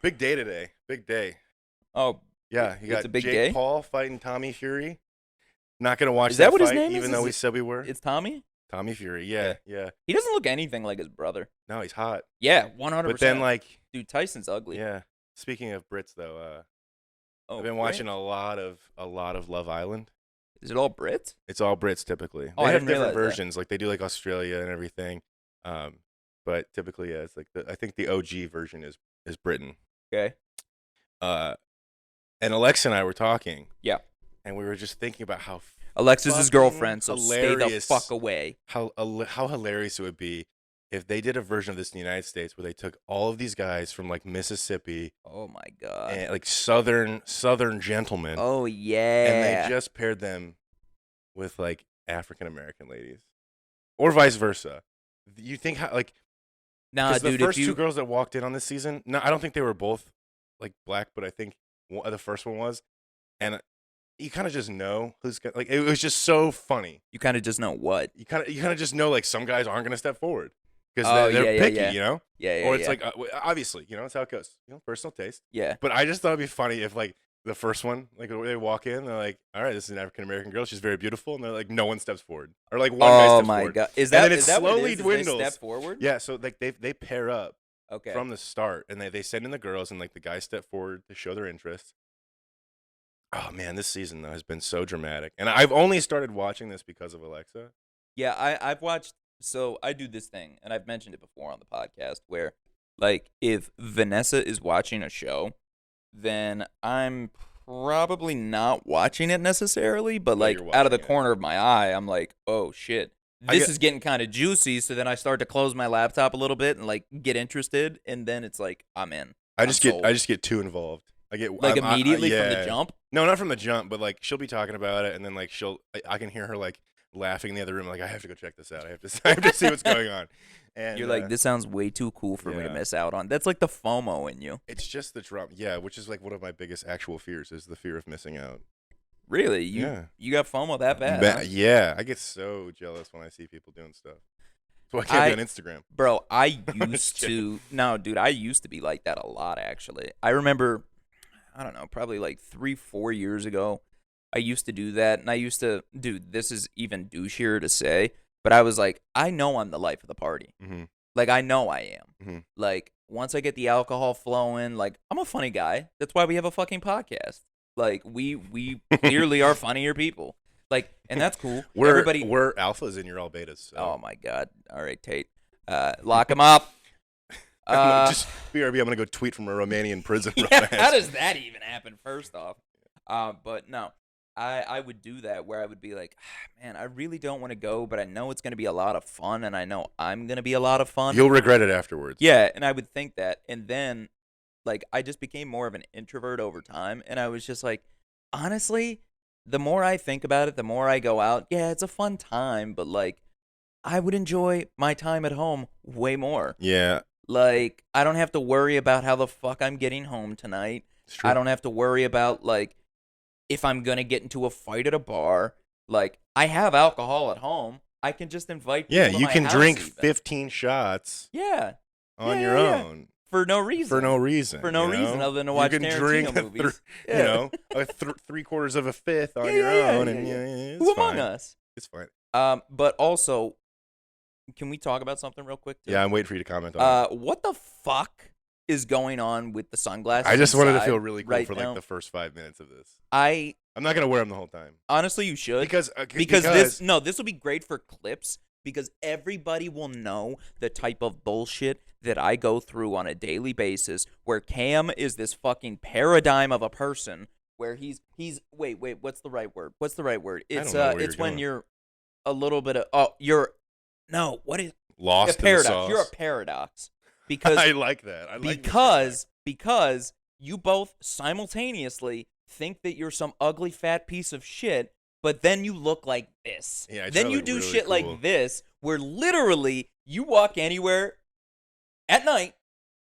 Big day today. Big day. Oh, Yeah, you it's got a big Jake day. Paul fighting Tommy Fury. Not gonna watch Is that that what his fight, name is? even though we said we were. It's Tommy? Tommy Fury. Yeah. Yeah, yeah. He doesn't look anything like his brother. No, he's hot. Yeah, But then 100%. like, Dude, Tyson's ugly. yeah. Speaking of Brits though, I've Oh, been Brit? watching a lot of Love Island. Is it all Brits? It's all Brits typically. Oh, They I have didn't different realize that. versions. Like they do like Australia and everything. But typically, yeah, it's like I think the OG version is Britain. Okay. Uh, and Alexa and I were talking, Yeah. and we were just thinking about how Alexa's his fucking girlfriend, so stay the hilarious. fuck away. How hilarious it would be if they did a version of this in the United States where they took all of these guys from like Mississippi Oh my god. and like southern gentlemen, Oh and yeah. they just paired them with like African American ladies, or vice versa. You think how like Nah, because the dude, first if two you girls that walked in on this season, no, I don't think they were both like black, but I think the first one was, and you kind of just know who's gonna, like it was just so funny. you kind of just know what. You kind of just know like some guys aren't gonna step forward because Oh, they're yeah, picky, yeah. you know. Yeah, yeah, Or it's yeah. like obviously, that's how it goes. Personal taste. Yeah. But I just thought it'd be funny if like the first one, like they walk in, they're like, "All right, this is an African American girl. She's very beautiful," and they're like, "No one steps forward," or like one guy Oh steps my forward. god. Is And that then it is that what slowly it is? Is dwindles. they step forward? Yeah, so like they pair up Okay. from the start, and they send in the girls, and like the guys step forward to show their interest. Oh man, this season though has been so dramatic, and I've only started watching this because of Alexa. Yeah, I've watched. So I do this thing, and I've mentioned it before on the podcast, where like if Vanessa is watching a show, then I'm probably not watching it necessarily, but But like you're out of the watching it. corner of my eye, I'm like, oh shit, I this get- is getting kind of juicy. So then I start to close my laptop a little bit and like get interested, and then it's like I'm in. I just I'm get sold. I just get too involved. I get Like immediately from the yeah. jump. No, not from the jump, but like she'll be talking about it, and then like I can hear her like laughing in the other room, like I have to go check this out. I have to I have to see what's going on. And You're like, this sounds way too cool for me to yeah. miss out on. That's like the FOMO in you. it's just the drum, yeah, which is like one of my biggest actual fears is the fear of missing out. Really? Yeah. You got FOMO that bad? Huh? Yeah, I get so jealous when I see people doing stuff. That's why I can't be on Instagram. Bro, I just used kidding. to. No, dude, I used to be like that a lot, actually. I remember, I don't know, probably like 3-4 years ago, I used to do that. And I used to, dude, this is even douchier to say, but I was like, I know I'm the life of the party. Mm-hmm. Like, I know I am. Mhm. Like, once I get the alcohol flowing, like, I'm a funny guy. That's why we have a fucking podcast. Like, we clearly are funnier people. Like, and that's cool. We're alphas and you're all betas. So. Oh my god! All right, Tate, lock him up. Just BRB. I'm gonna go tweet from a Romanian prison. real Yeah, fast. how does that even happen? First off, but no, I would do that where I would be like, man, I really don't want to go, but I know it's gonna be a lot of fun, and I know I'm gonna be a lot of fun. You'll regret it afterwards. Yeah, and I would think that, and then like I just became more of an introvert over time, and I was just like, honestly, the more I think about it, the more I go out. Yeah, it's a fun time, but like I would enjoy my time at home way more. Yeah, Like I don't have to worry about how the fuck I'm getting home tonight. it's true. I don't have to worry about like if I'm going to get into a fight at a bar. Like I have alcohol at home. I can just invite people Yeah, to you my can house drink even. 15 shots Yeah. on Yeah, your yeah, yeah. own For no reason. for no reason. For no you know? reason other than to watch you can Tarantino drink movies. you know, a 3/4 of a fifth on Yeah, your yeah, own, yeah, and yeah. it's Who fine. among us? It's fine. But also, can we talk about something real quick? Too? Yeah, I'm waiting for you to comment on it. What the fuck is going on with the sunglasses? I just wanted to inside feel really cool right for now? like the first 5 minutes of this. I I'm not gonna wear them the whole time honestly, you should because this will be great for clips because everybody will know the type of bullshit that I go through on a daily basis. Where Cam is this fucking paradigm of a person. Where he's wait, what's the right word? What's the right word? It's don't know where it's you're when going. you're a little bit of what is lost a in the paradox? sauce. You're a paradox because I like that. I like this because you both simultaneously think that you're some ugly fat piece of shit, but then you look like this. Yeah, I try then to you look do really shit cool. like this, where literally you walk anywhere at night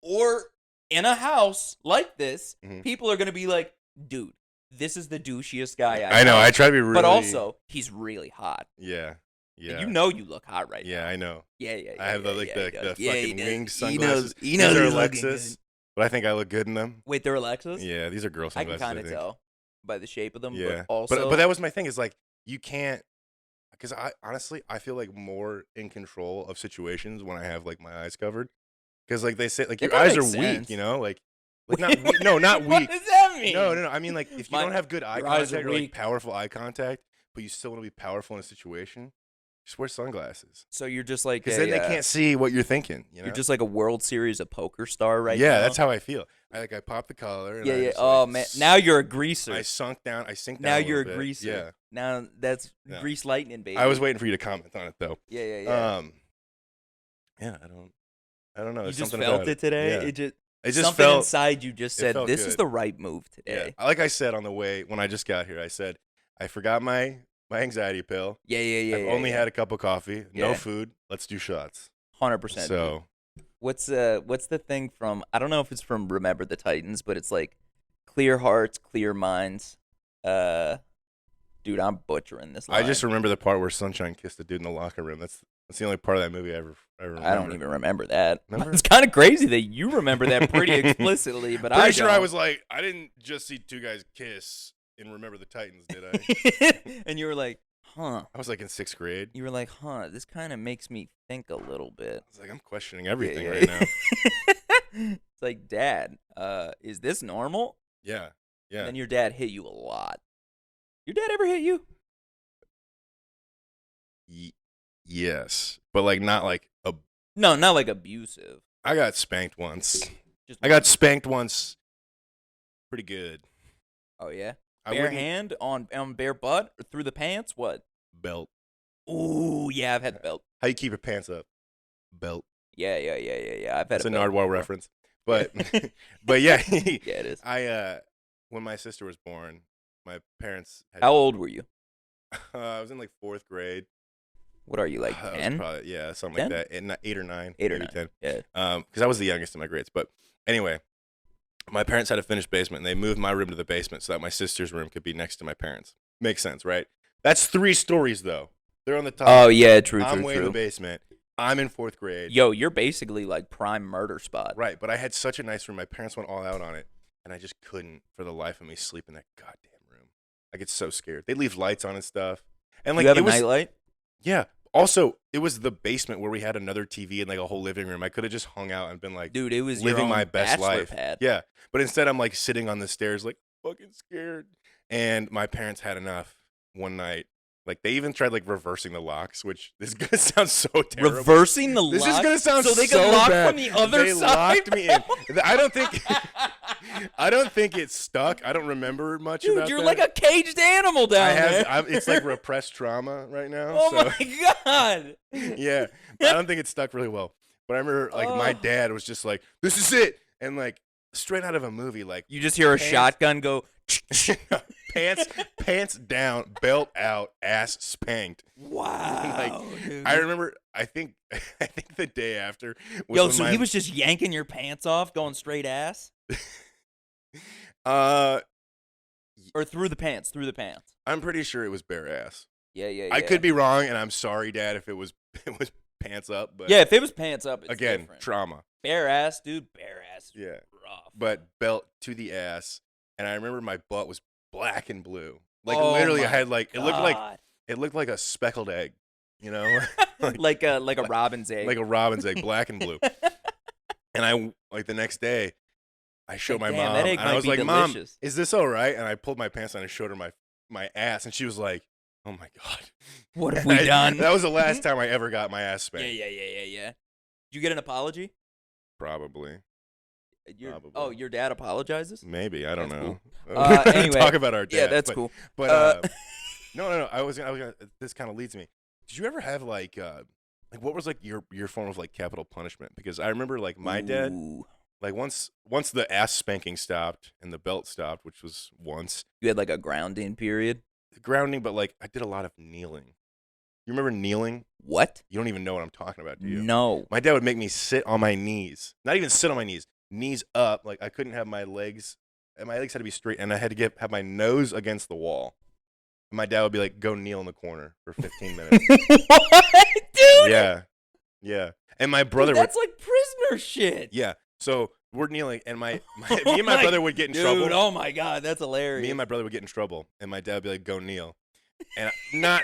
or in a house like this, Mhm. people are gonna be like, dude, this is the douchiest guy I know. I try to be really. but also he's really hot. Yeah. Yeah. And you know you look hot right now. Yeah, I know. Yeah. I have yeah, the yeah, he the does. Yeah, he fucking does. winged He sunglasses. knows. He knows These are he's looking Alexis. but I think I look good in them. Wait, they're Alexas? Yeah, these are girl I can sunglasses. kind I of think. tell by the shape of them, but Yeah, also but that was my thing. Is like you can't because I honestly I feel like more in control of situations when I have like my eyes covered. Because like they say, like yeah, your that eyes are makes weak, sense. like not no, not What weak. does that No, mean? no, no. I mean like if you My don't have good eye your eyes are contact or like weak. powerful eye contact, but you still want to be powerful in a situation, just wear sunglasses. So you're just like Because then they a can't see what you're thinking. you're just like a World Series of poker star right Yeah, now. that's how I feel. I pop the collar and Yeah, I yeah. just Oh like man, now you're a greaser. I sink down Now a you're little a bit. greaser. Yeah. Now that's Yeah. grease lightning, baby. I was waiting for you to comment on it though. Yeah, yeah, yeah. Yeah, I don't know. You There's just something felt about it today. Yeah. It just just something felt inside you just it said, felt "This is good. the right move Yeah. today." Like I said on the way when I just got here, I said I forgot my anxiety pill. Yeah, yeah, yeah. I've yeah, only yeah. had a cup of coffee, no Yeah. food. Let's do shots. 100%. So, what's the thing from? I don't know if it's from Remember the Titans, but it's like clear hearts, clear minds. Dude, I'm butchering this line. I just remember the part where Sunshine kissed the dude in the locker room. That's the only part of that movie I ever remember. I don't even remember that. Remember? It's kind of crazy that you remember that pretty explicitly, but Pretty I sure I don't. was like, I didn't just see two guys kiss in Remember the Titans, did I? And you were like, huh. I was like in 6th grade. You were like, huh, this kind of makes me think a little bit. I was like, I'm questioning everything Yeah, right yeah. now. It's like, Dad, is this normal? Yeah, yeah. And then your dad hit you a lot. Your dad ever hit you? Yes, but like not like a. No, not like abusive. I got spanked once. Just I got spanked once. Pretty good. Oh yeah. I Bare wouldn't- hand on bare butt or through the pants? What? Belt. Ooh, yeah, I've had the belt. How you keep your pants up? Belt. Yeah. I've had That's a belt Nardwuar before. reference. But but yeah, Yeah, it is. I when my sister was born, my parents had, How old were you? I was in like 4th grade. What are you, like I was 10? probably, yeah, something 10? like that. And 8 or 9. 8 or maybe 9. 10. Yeah. Because I was the youngest in my grades. But anyway, my parents had a finished basement, and they moved my room to the basement so that my sister's room could be next to my parents. Makes sense, right? That's 3 stories though. They're on the top. Oh yeah, true, I'm true, way in the true. basement. I'm in 4th grade. Yo, you're basically like prime murder spot. Right, but I had such a nice room. My parents went all out on it, and I just couldn't, for the life of me, sleep in that goddamn room. I get so scared. They leave lights on and stuff, and like You have it a was, nightlight? yeah. Also, it was the basement where we had another TV and like a whole living room. I could have just hung out and been like Dude, it was your living own my best bachelor life. pad. Yeah, but instead I'm like sitting on the stairs, like fucking scared. And my parents had enough one night. Like they even tried like reversing the locks, which this is gonna sound so terrible. Reversing the This lock? is gonna sound so they so could lock bad. from the other They side. locked me in. I don't think I don't think it stuck. I don't remember much Dude, about you're that. like a caged animal down there. It's like repressed trauma right now. Oh so. my god. Yeah, but I don't think it stuck really well. But I remember like my Oh. dad was just like, "This is it," and like straight out of a movie, like You just hear a Pants- shotgun go. pants down, belt out, ass spanked. Wow. dude. I remember. I think the day after. Was Yo, when so my, he was just yanking your pants off, going straight ass, Uh, or through the pants, through the pants. I'm pretty sure it was bare ass. Yeah, yeah, yeah. I could be wrong, and I'm sorry, Dad, if it was pants up. But Yeah, if it was pants up, it's again, different. trauma. Bare ass, dude. Bare ass. Yeah. Rough. But belt to the ass, and I remember my butt was black and blue. Like Oh literally, I my had like God. it looked like a speckled egg, you know, like a robin's egg. like a robin's egg, black and blue. And I like the next day, I showed my Like, damn, mom, that egg and I might was be like, delicious. "Mom, is this all right?" And I pulled my pants down and showed her my ass, and she was like, "Oh my god, What have we done? That was the last time I ever got my ass Yeah, spanked. yeah. Did you get an apology? Probably, Oh, your dad apologizes? maybe, I don't That's know. cool. We're gonna Anyway, talk about our dad. Yeah, that's but, cool. But no. I was gonna. This kind of leads me. Did you ever have like what was like your form of like capital punishment? Because I remember like my dad, Ooh. like once the ass spanking stopped and the belt stopped, which was once You had like a grounding period. grounding, but like I did a lot of kneeling. You remember kneeling? What? You don't even know what I'm talking about, do you? No. My dad would make me sit on my knees. Not even sit on my knees up. Like I couldn't have my legs, and my legs had to be straight, and I had to have my nose against the wall. And my dad would be like, "Go kneel in the corner for 15 minutes." What, dude? Yeah. And my Dude, brother that's like prisoner shit. yeah. So we're kneeling, and me and my brother would get in trouble. Oh my god, that's hilarious. Me and my brother would get in trouble, and my dad would be like, "Go kneel." And not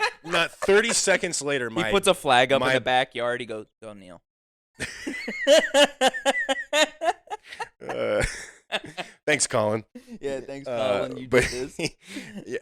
30 seconds later, he puts a flag up in the backyard. He goes, "Go kneel." Thanks, Colin. Yeah, thanks, Colin. You did this.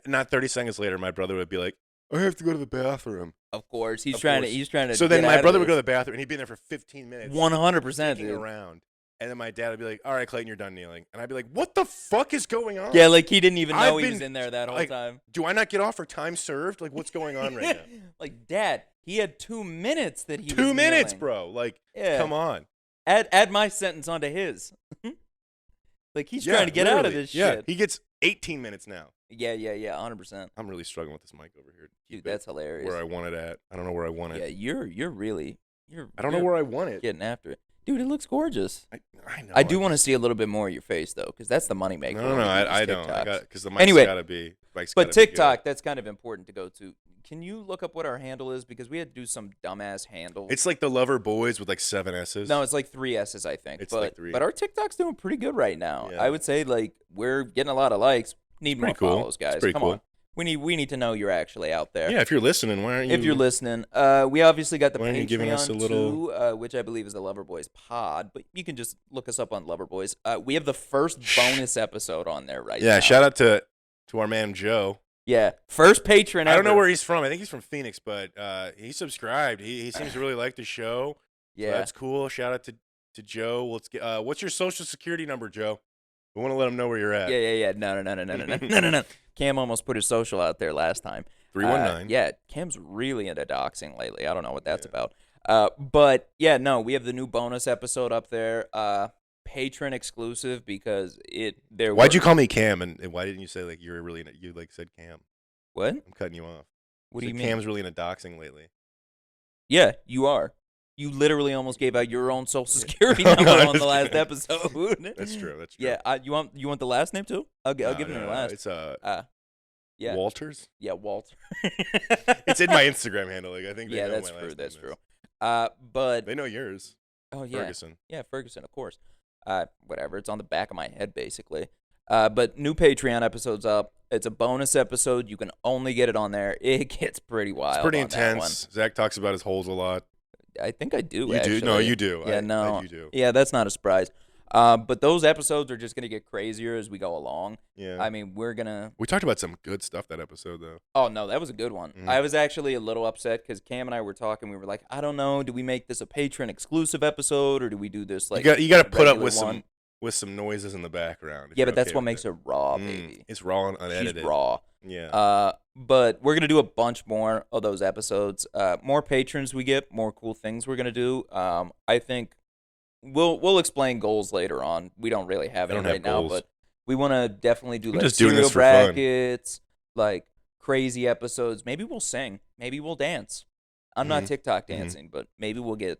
Not 30 seconds later, my brother would be like, "I have to go to the bathroom." Of course, he's trying to. So then my brother would go to the bathroom, and he'd be in there for 15 minutes. 100%, around. And then my dad would be like, "All right, Clayton, you're done kneeling." And I'd be like, "What the fuck is going on?" Yeah, like he didn't even know he was in there that whole time. Do I not get off for time served? Like, what's going on right now? Like, Dad, he had 2 minutes that he was 2 minutes, kneeling. bro. Like, come on. Add my sentence onto his. Like, he's trying to get out of this shit. Yeah, he gets 18 minutes now. Yeah, 100%. I'm really struggling with this mic over here. Dude, that's hilarious. Where I want it at. I don't know where I want it. Yeah, you're really. I don't know where I want it. Getting after it. Dude, it looks gorgeous. I know. I do want to see a little bit more of your face, though, because that's the moneymaker. No, I don't. Because the mic's got to be. But TikTok, that's kind of important to go to. Can you look up what our handle is? Because we had to do some dumbass handle. It's like the Lover Boys with like 7 S's. No, it's like 3 S's, I think. It's like 3. But our TikTok's doing pretty good right now. Yeah. I would say, like, we're getting a lot of likes. Need more follows, guys. Come on. We need to know you're actually out there. Yeah, if you're listening, why aren't you? If you're listening, we obviously got the Patreon giving us a little... too, which I believe is the Lover Boys pod, but you can just look us up on Lover Boys. We have the first bonus episode on there right now. Yeah, shout out to our man Joe. Yeah, first patron ever. I don't know where he's from. I think he's from Phoenix, but he subscribed. He seems to really like the show. Yeah, so that's cool. Shout out to Joe. Let's get. What's your social security number, Joe? We want to let him know where you're at. Yeah. No. Cam almost put his social out there last time. 319. Yeah, Cam's really into doxing lately. I don't know what that's about. But yeah, no, we have the new bonus episode up there. Patron exclusive because Why'd you call me Cam and why didn't you say like you said Cam? What? I'm cutting you off. What do you mean? Cam's really into doxing lately. Yeah, you are. You literally almost gave out your own social security number on the last episode. That's true. Yeah, you want the last name too? I'll give him your last. It's yeah. Walters. Yeah, Walter. It's in my Instagram handle. Like I think. They know that's my true. last That's name true. is. But they know yours. Oh yeah, Ferguson. Yeah, Ferguson, of course. Whatever. It's on the back of my head, basically. But new Patreon episodes up. It's a bonus episode. You can only get it on there. It gets pretty wild. It's pretty on intense. Zach talks about his holes a lot. I think I do. You actually. do? No, you do. Yeah, you do. Yeah, that's not a surprise. But those episodes are just gonna get crazier as we go along. Yeah. I mean, we talked about some good stuff that episode though. Oh no, that was a good one. Mm-hmm. I was actually a little upset because Cam and I were talking. We were like, I don't know, do we make this a patron exclusive episode or do we do this like you got to put up with one? some noises in the background? Yeah, but that's what makes it raw, baby. It's raw and unedited. She's raw. Yeah. But we're gonna do a bunch more of those episodes. More patrons we get, more cool things we're gonna do. I think we'll explain goals later on. We don't really have any right now, but we want to definitely do like cereal brackets, like crazy episodes. Maybe we'll sing. Maybe we'll dance. I'm not TikTok dancing, but maybe we'll get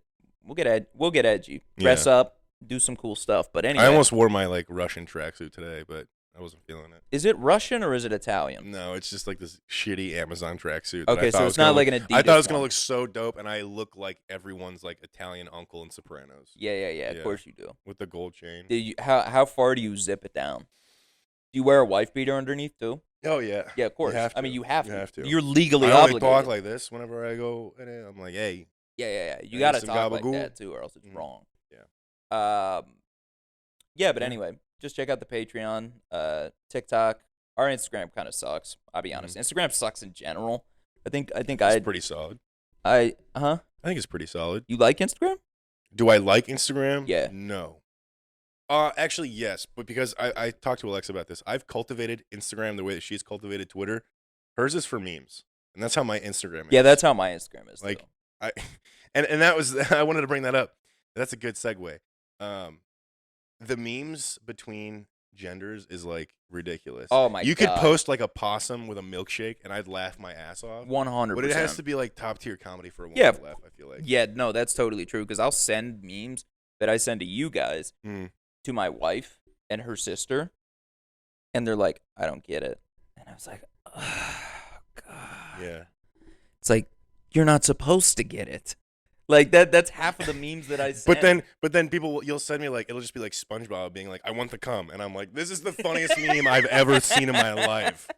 edgy, dress up, do some cool stuff. But anyway, I almost wore my like Russian tracksuit today, but I wasn't feeling it. Is it Russian or is it Italian? No, it's just like this shitty Amazon tracksuit. Okay, so it's not like an Adidas. I thought it was gonna look so dope, and I look like everyone's like Italian uncle in Sopranos. Yeah. Of course you do. With the gold chain. How far do you zip it down? Do you wear a wife beater underneath too? Oh yeah. Yeah, of course. I mean, you have to. to. You're legally I only obligated. talk like this whenever I go. I'm like, hey. Yeah. You gotta talk like that too, or else it's wrong. Yeah. Yeah, but anyway, just check out the Patreon, TikTok. Our Instagram kind of sucks. I'll be honest. Instagram sucks in general. I think it's pretty solid. I think it's pretty solid. You like Instagram? Do I like Instagram? Yeah. No. Actually, yes, but because I talked to Alexa about this, I've cultivated Instagram the way that she's cultivated Twitter. Hers is for memes, and that's how my Instagram is. Yeah, that's how my Instagram is. Like, and that was I wanted to bring that up. That's a good segue. The memes between genders is like ridiculous. Oh my god! You could post like a possum with a milkshake, and I'd laugh my ass off. 100%. But it has to be like top tier comedy for a woman to laugh. I feel like. Yeah, no, that's totally true. Because I'll send memes that I send to you guys to my wife and her sister, and they're like, "I don't get it," and I was like, "Oh god." Yeah. It's like you're not supposed to get it. Like that's half of the memes that I send. But then you'll send me like it'll just be like SpongeBob being like, "I want the cum," and I'm like, "This is the funniest meme I've ever seen in my life."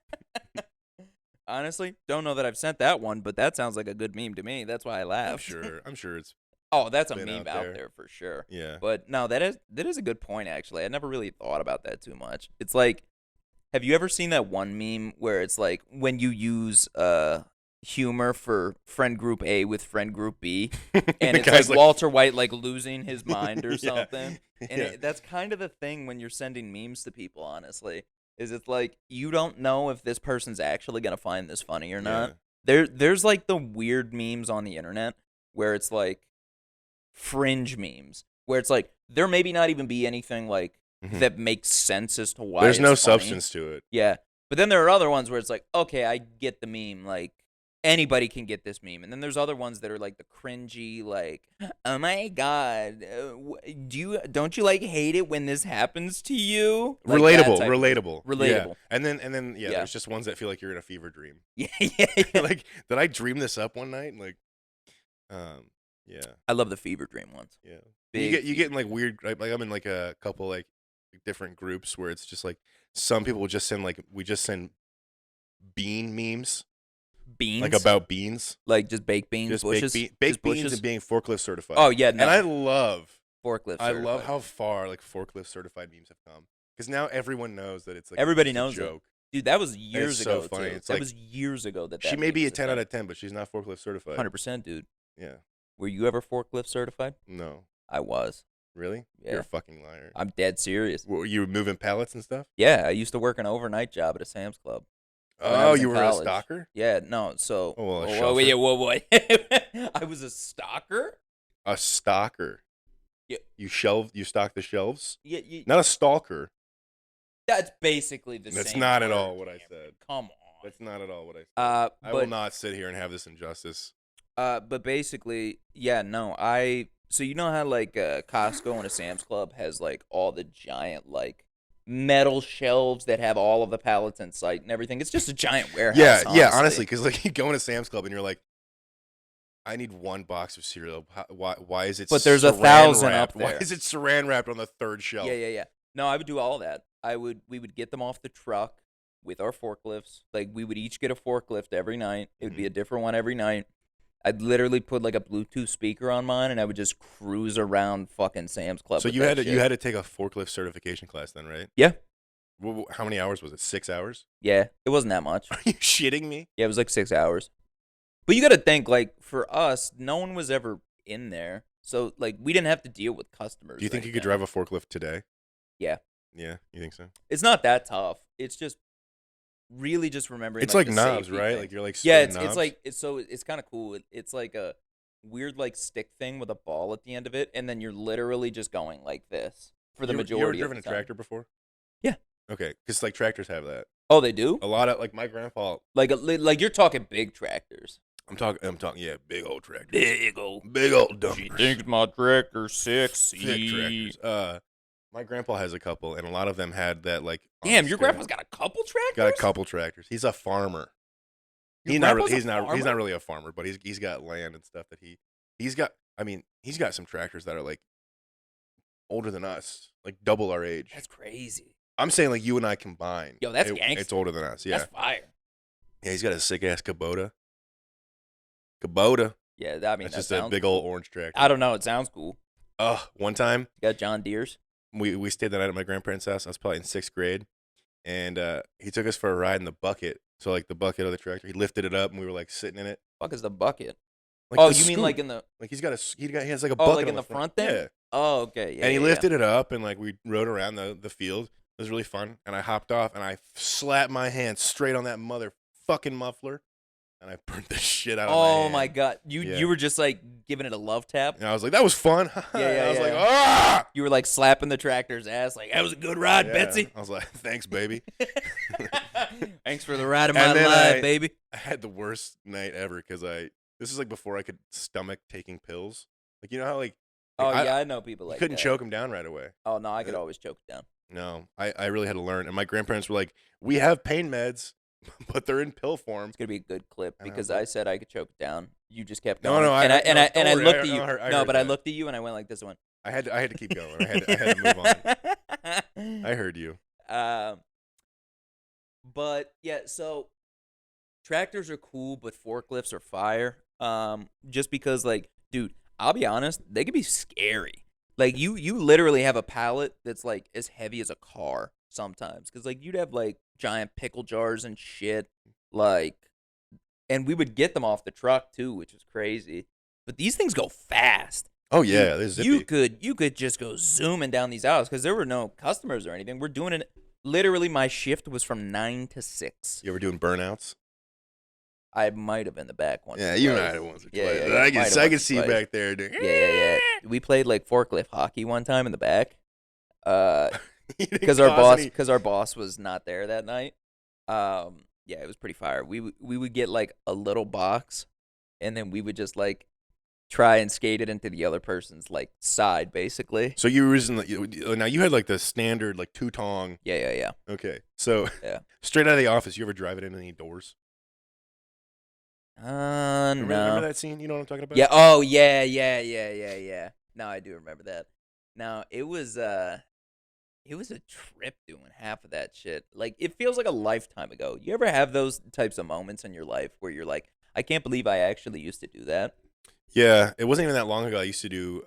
Honestly, don't know that I've sent that one, but that sounds like a good meme to me. That's why I laughed. I'm sure it's Oh, that's a been meme out there for sure. Yeah. But no, that is a good point actually. I never really thought about that too much. It's like, have you ever seen that one meme where it's like when you use humor for friend group A with friend group B, and it's like Walter White like losing his mind or something. And that's kind of the thing when you're sending memes to people, honestly. Is it's like you don't know if this person's actually gonna find this funny or not. There's like the weird memes on the internet where it's like fringe memes where it's like there maybe not even be anything like that makes sense as to why there's no funny. substance to it. Yeah, but then there are other ones where it's like, okay, I get the meme, like anybody can get this meme, and then there's other ones that are like the cringy, like, oh my god, don't you like hate it when this happens to you? Like relatable. Yeah. And then there's just ones that feel like you're in a fever dream. Yeah. Like, did I dream this up one night? Like, yeah. I love the fever dream ones. Yeah. You get in like weird, like I'm in like a couple like different groups where it's just like some people will just send like we just send bean memes. Beans? Like about beans? Like just baked beans, just bushes? Baked beans and being forklift certified. Oh, yeah, no. And I love forklift certified. I love how far like forklift certified memes have come. Because now everyone knows that it's like everybody knows a joke. It. Dude, that was years ago. So funny. Too. It's that like, was years ago that she may be a 10 out of 10, but she's not forklift certified. 100%, dude. Yeah. Were you ever forklift certified? No. I was. Really? Yeah. You're a fucking liar. I'm dead serious. Were you moving pallets and stuff? Yeah, I used to work an overnight job at a Sam's Club. Oh, you were a stalker? Yeah, no. So, whoa. I was a stalker. A stalker. Yeah. You stock the shelves. Yeah. Not a stalker. That's basically the same. That's not at all what I said. Come on. That's not at all what I said. I will not sit here and have this injustice. But basically, yeah, no. So you know how like Costco and a Sam's Club has like all the giant like metal shelves that have all of the pallets in sight and everything. It's just a giant warehouse. Yeah, honestly, because like you go into Sam's Club and you're like, I need one box of cereal. Why is it? But there's 1,000 wrapped? up there. Why is it saran wrapped on the third shelf? Yeah. No, I would do all that. We would get them off the truck with our forklifts. Like we would each get a forklift every night. It would be a different one every night. I'd literally put like a Bluetooth speaker on mine, and I would just cruise around fucking Sam's Club. So you had to take a forklift certification class then, right? Yeah. How many hours was it? 6 hours? Yeah, it wasn't that much. Are you shitting me? Yeah, it was like 6 hours. But you got to think, like for us, no one was ever in there, so like we didn't have to deal with customers. Do you think you could drive a forklift today? Yeah. Yeah, you think so? It's not that tough. It's just really just remembering. It's like knobs, right? Like you're like it's like it's kind of cool. It's like a weird like stick thing with a ball at the end of it, and then you're literally just going like this for the majority. You ever driven of the a tractor before? Yeah. Okay, because like tractors have that. Oh, they do. A lot of like my grandpa. Like you're talking big tractors. I'm talking. Yeah, big old tractors. Big old dumpers. She thinks my tractor's sexy. Thick tractors. My grandpa has a couple, and a lot of them had that like. Damn, your grandpa's got a couple tractors. Got a couple tractors. He's a farmer. He's not really a farmer, but he's got land and stuff that he's got. I mean, he's got some tractors that are like older than us, like double our age. That's crazy. I'm saying like you and I combined. Yo, that's gangsta. It's older than us. Yeah, that's fire. Yeah, he's got a sick ass Kubota. Yeah, I mean that's just a big old orange tractor. I don't know. It sounds cool. One time you got John Deere's. We stayed the night at my grandparents' house. I was probably in 6th grade, and he took us for a ride in the bucket. So like the bucket of the tractor, he lifted it up, and we were like sitting in it. Fuck is the bucket? Like you mean like in the like he has like a bucket like in the front there? Yeah. Oh, okay. Yeah. And he lifted it up, and like we rode around the field. It was really fun, and I hopped off, and I slapped my hand straight on that motherfucking muffler, and I burnt the shit out of my hand. Oh my god, you were just like giving it a love tap. And I was like, that was fun. Yeah. I was like, ah! You were like slapping the tractor's ass, like that was a good ride, Betsy. I was like, thanks, baby. Thanks for the ride of my life, baby. I had the worst night ever because this is like before I could stomach taking pills. Like you know how like I know people like couldn't that. choke them down right away. Oh no, I could always choke it down. No, I really had to learn. And my grandparents were like, we have pain meds. but they're in pill form. It's gonna be a good clip And I was because like- I said I could choke it down. You just kept No, going. no, and no, I don't worry, looked at you. I heard No, but I that. looked at you and I went like this one. I had to keep going. I had to move on. I heard you. But yeah, so tractors are cool, but forklifts are fire. Just because, like, dude, I'll be honest, they could be scary. Like, you literally have a pallet that's like as heavy as a car sometimes, because like you'd have like giant pickle jars and shit, like, and we would get them off the truck too, which was crazy. But these things go fast. Oh yeah, they're zippy. You could just go zooming down these aisles because there were no customers or anything. We're doing it. Literally, my shift was from 9 to 6. You ever doing burnouts? I might have been the back one. Yeah, you and I had it once or twice. Yeah, I can see you back there. Dude. Yeah. We played like forklift hockey one time in the back. Because Because our boss was not there that night. Yeah, it was pretty fire. We would get like a little box, and then we would just like try and skate it into the other person's like side, basically. So you were using now you had like the standard like two tong. Yeah. Okay, so Yeah. straight out of the office, you ever drive it into any doors? No. Remember that scene? You know what I'm talking about? Yeah. Oh, yeah. No, I do remember that. Now it was a trip doing half of that shit. Like, it feels like a lifetime ago. You ever have those types of moments in your life where you're like, I can't believe I actually used to do that? Yeah, it wasn't even that long ago. I used to do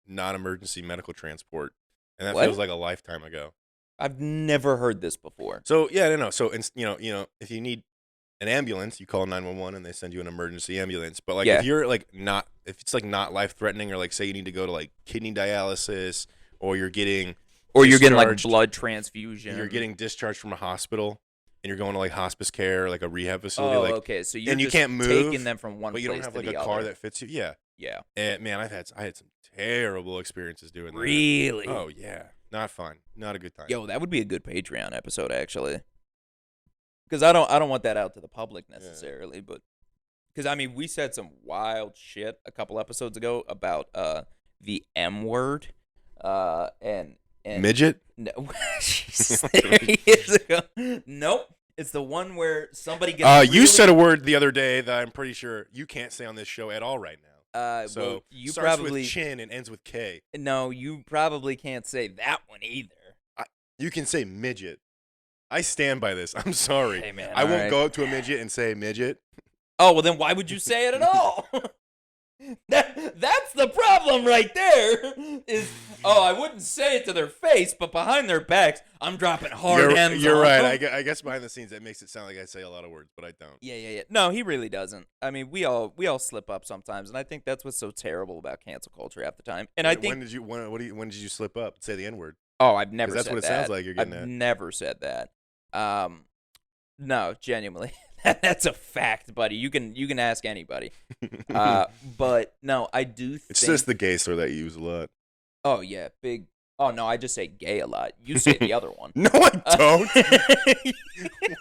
non-emergency medical transport, and that What? feels like a lifetime ago. I've never heard this before. So yeah, I don't know. So if you need an ambulance, you call 911 and they send you an emergency ambulance. But like Yeah. if you're like if it's like not life threatening, or like say you need to go to like kidney dialysis, or you're getting Or you're getting like discharged- blood transfusion. you're getting discharged from a hospital and you're going to like hospice care or like a rehab facility, Oh, like okay. So you're and you just can't move, taking them from one but you place don't have to like a the car other. that fits you. Yeah. Yeah. And man, I had some terrible experiences doing that. Really? Oh yeah. Not fun. Not a good time. Yo, that would be a good Patreon episode, actually. Because I don't want that out to the public necessarily, but because I mean we said some wild shit a couple episodes ago about the M word, and Midget? no, Jesus, there he is. Nope, it's the one where somebody gets. You really- said a word the other day that I'm pretty sure you can't say on this show at all right now. So well, you starts probably with chin and ends with K. no, you probably can't say that one either. You can say midget. I stand by this. I'm sorry. Hey, man, I all won't right. go up to a midget and say midget. Oh, well, then why would you say it at all? That's the problem right there. I wouldn't say it to their face, but behind their backs, I'm dropping hard M's. You're on right. them. I guess behind the scenes that makes it sound like I say a lot of words, but I don't. Yeah. No, he really doesn't. I mean, we all slip up sometimes, and I think that's what's so terrible about cancel culture half the time. And I think When did you slip up and say the N word? I've never. That's said what it that. sounds like you're getting I've at. never said that. No, genuinely, that's a fact, buddy. You can ask anybody. But no, I do think It's just the gay slur that you use a lot. Oh yeah, big. Oh no, I just say gay a lot. You say the other one. No, I don't.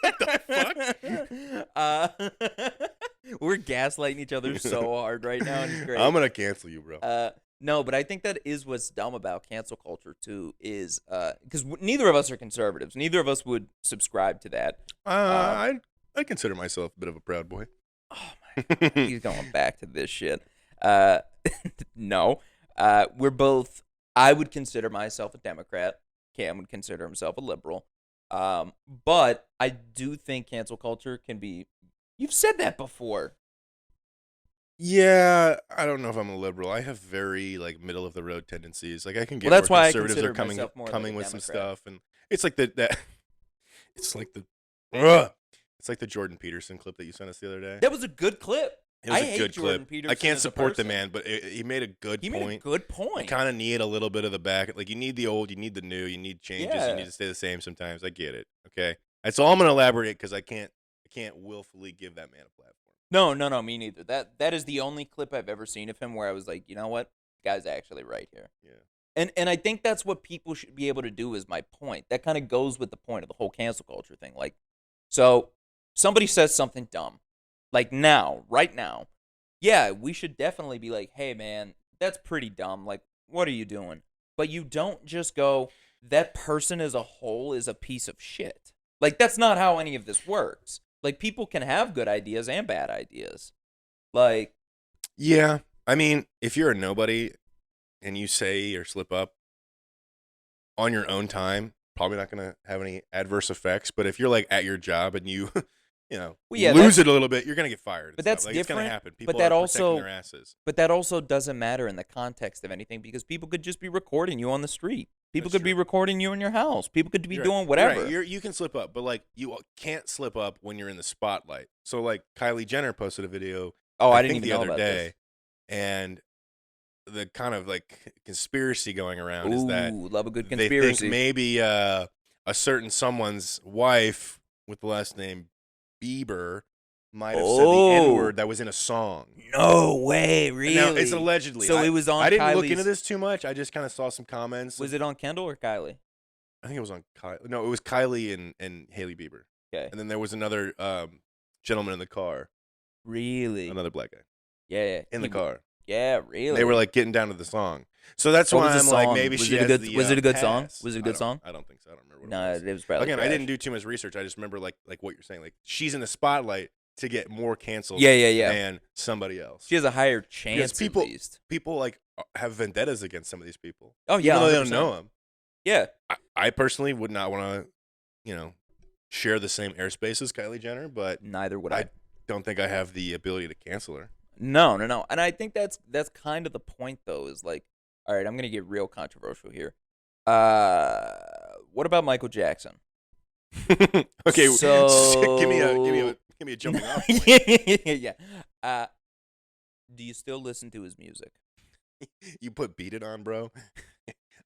What the fuck? We're gaslighting each other so hard right now, and it's great. I'm gonna cancel you, bro. No, but I think that is what's dumb about cancel culture too. Is because neither of us are conservatives. Neither of us would subscribe to that. I consider myself a bit of a proud boy. Oh my! He's going back to this shit. No, we're both. I would consider myself a Democrat. Cam would consider himself a liberal. But I do think cancel culture can be. You've said that before. Yeah, I don't know if I'm a liberal. I have very like middle of the road tendencies. Like I can get Well, that's where why I conservatives consider are coming myself more like coming a with some Democrat. stuff, and it's like it's like it's like the Jordan Peterson clip that you sent us the other day. That was a good clip. It was I a hate good Jordan clip. Peterson I can't as a support the person. man, but he made a good He point. made a good You point. kind of need a little bit of the back. Like you need the old, you need the new, you need changes. Yeah. You need to stay the same sometimes. I get it. Okay, that's all I'm gonna elaborate because I can't willfully give that man a platform. No, me neither. That is the only clip I've ever seen of him where I was like, you know what, the guy's actually right here. Yeah. And I think that's what people should be able to do. Is my point. That kind of goes with the point of the whole cancel culture thing. Like, so somebody says something dumb, like right now. Yeah, we should definitely be like, hey man, that's pretty dumb. Like, what are you doing? But you don't just go, that person as a whole is a piece of shit. Like, that's not how any of this works. Like, people can have good ideas and bad ideas. Like, Yeah, I mean, if you're a nobody and you say or slip up on your own time, probably not gonna have any adverse effects. But if you're like at your job and you, well, yeah, lose it a little bit, you're gonna get fired and but stuff. that's Like it's gonna different. happen. But People that are protecting also, their asses. but that also doesn't matter in the context of anything because people could just be recording you on the street. People That's could be true. recording you in your house. People could be You're right. doing You're whatever. right. You can slip up, but like you can't slip up when you're in the spotlight. So like Kylie Jenner posted a video, Oh, I didn't think even the know other about day, this. and the kind of like conspiracy going around is Ooh, that love a good they conspiracy. think maybe a certain someone's wife with the last name Bieber might have said the N word that was in a song. No way, really? Now it's allegedly. So it was on I didn't look Kylie's- into this too much. I just kind of saw some comments. Was it on Kendall or Kylie? I think it was on Kylie. No, it was Kylie and Haley Bieber. Okay. And then there was another gentleman in the car, Really? another black guy Yeah. in the car. Yeah, really. They were like getting down to the song. So that's What why was the I'm like, song? maybe Was she it a has good- the, was it a good song? pass. Was it a good song? I don't think so. I don't remember what No, it was. it was probably Again, I trash. didn't do too much research. I just remember like what you're saying. Like she's in the spotlight to get more canceled Yeah. than somebody else. She has a higher chance people- at least. People like have vendettas against some of these people. Oh yeah, Even though they don't 100%. know them. Yeah. I personally would not want to, share the same airspace as Kylie Jenner, but Neither would I. don't think I have the ability to cancel her. No. And I think that's kind of the point though, is like, all right, I'm gonna get real controversial here. What about Michael Jackson? Okay, So give me a jumping off point. yeah. Do you still listen to his music? You put Beat It on, bro.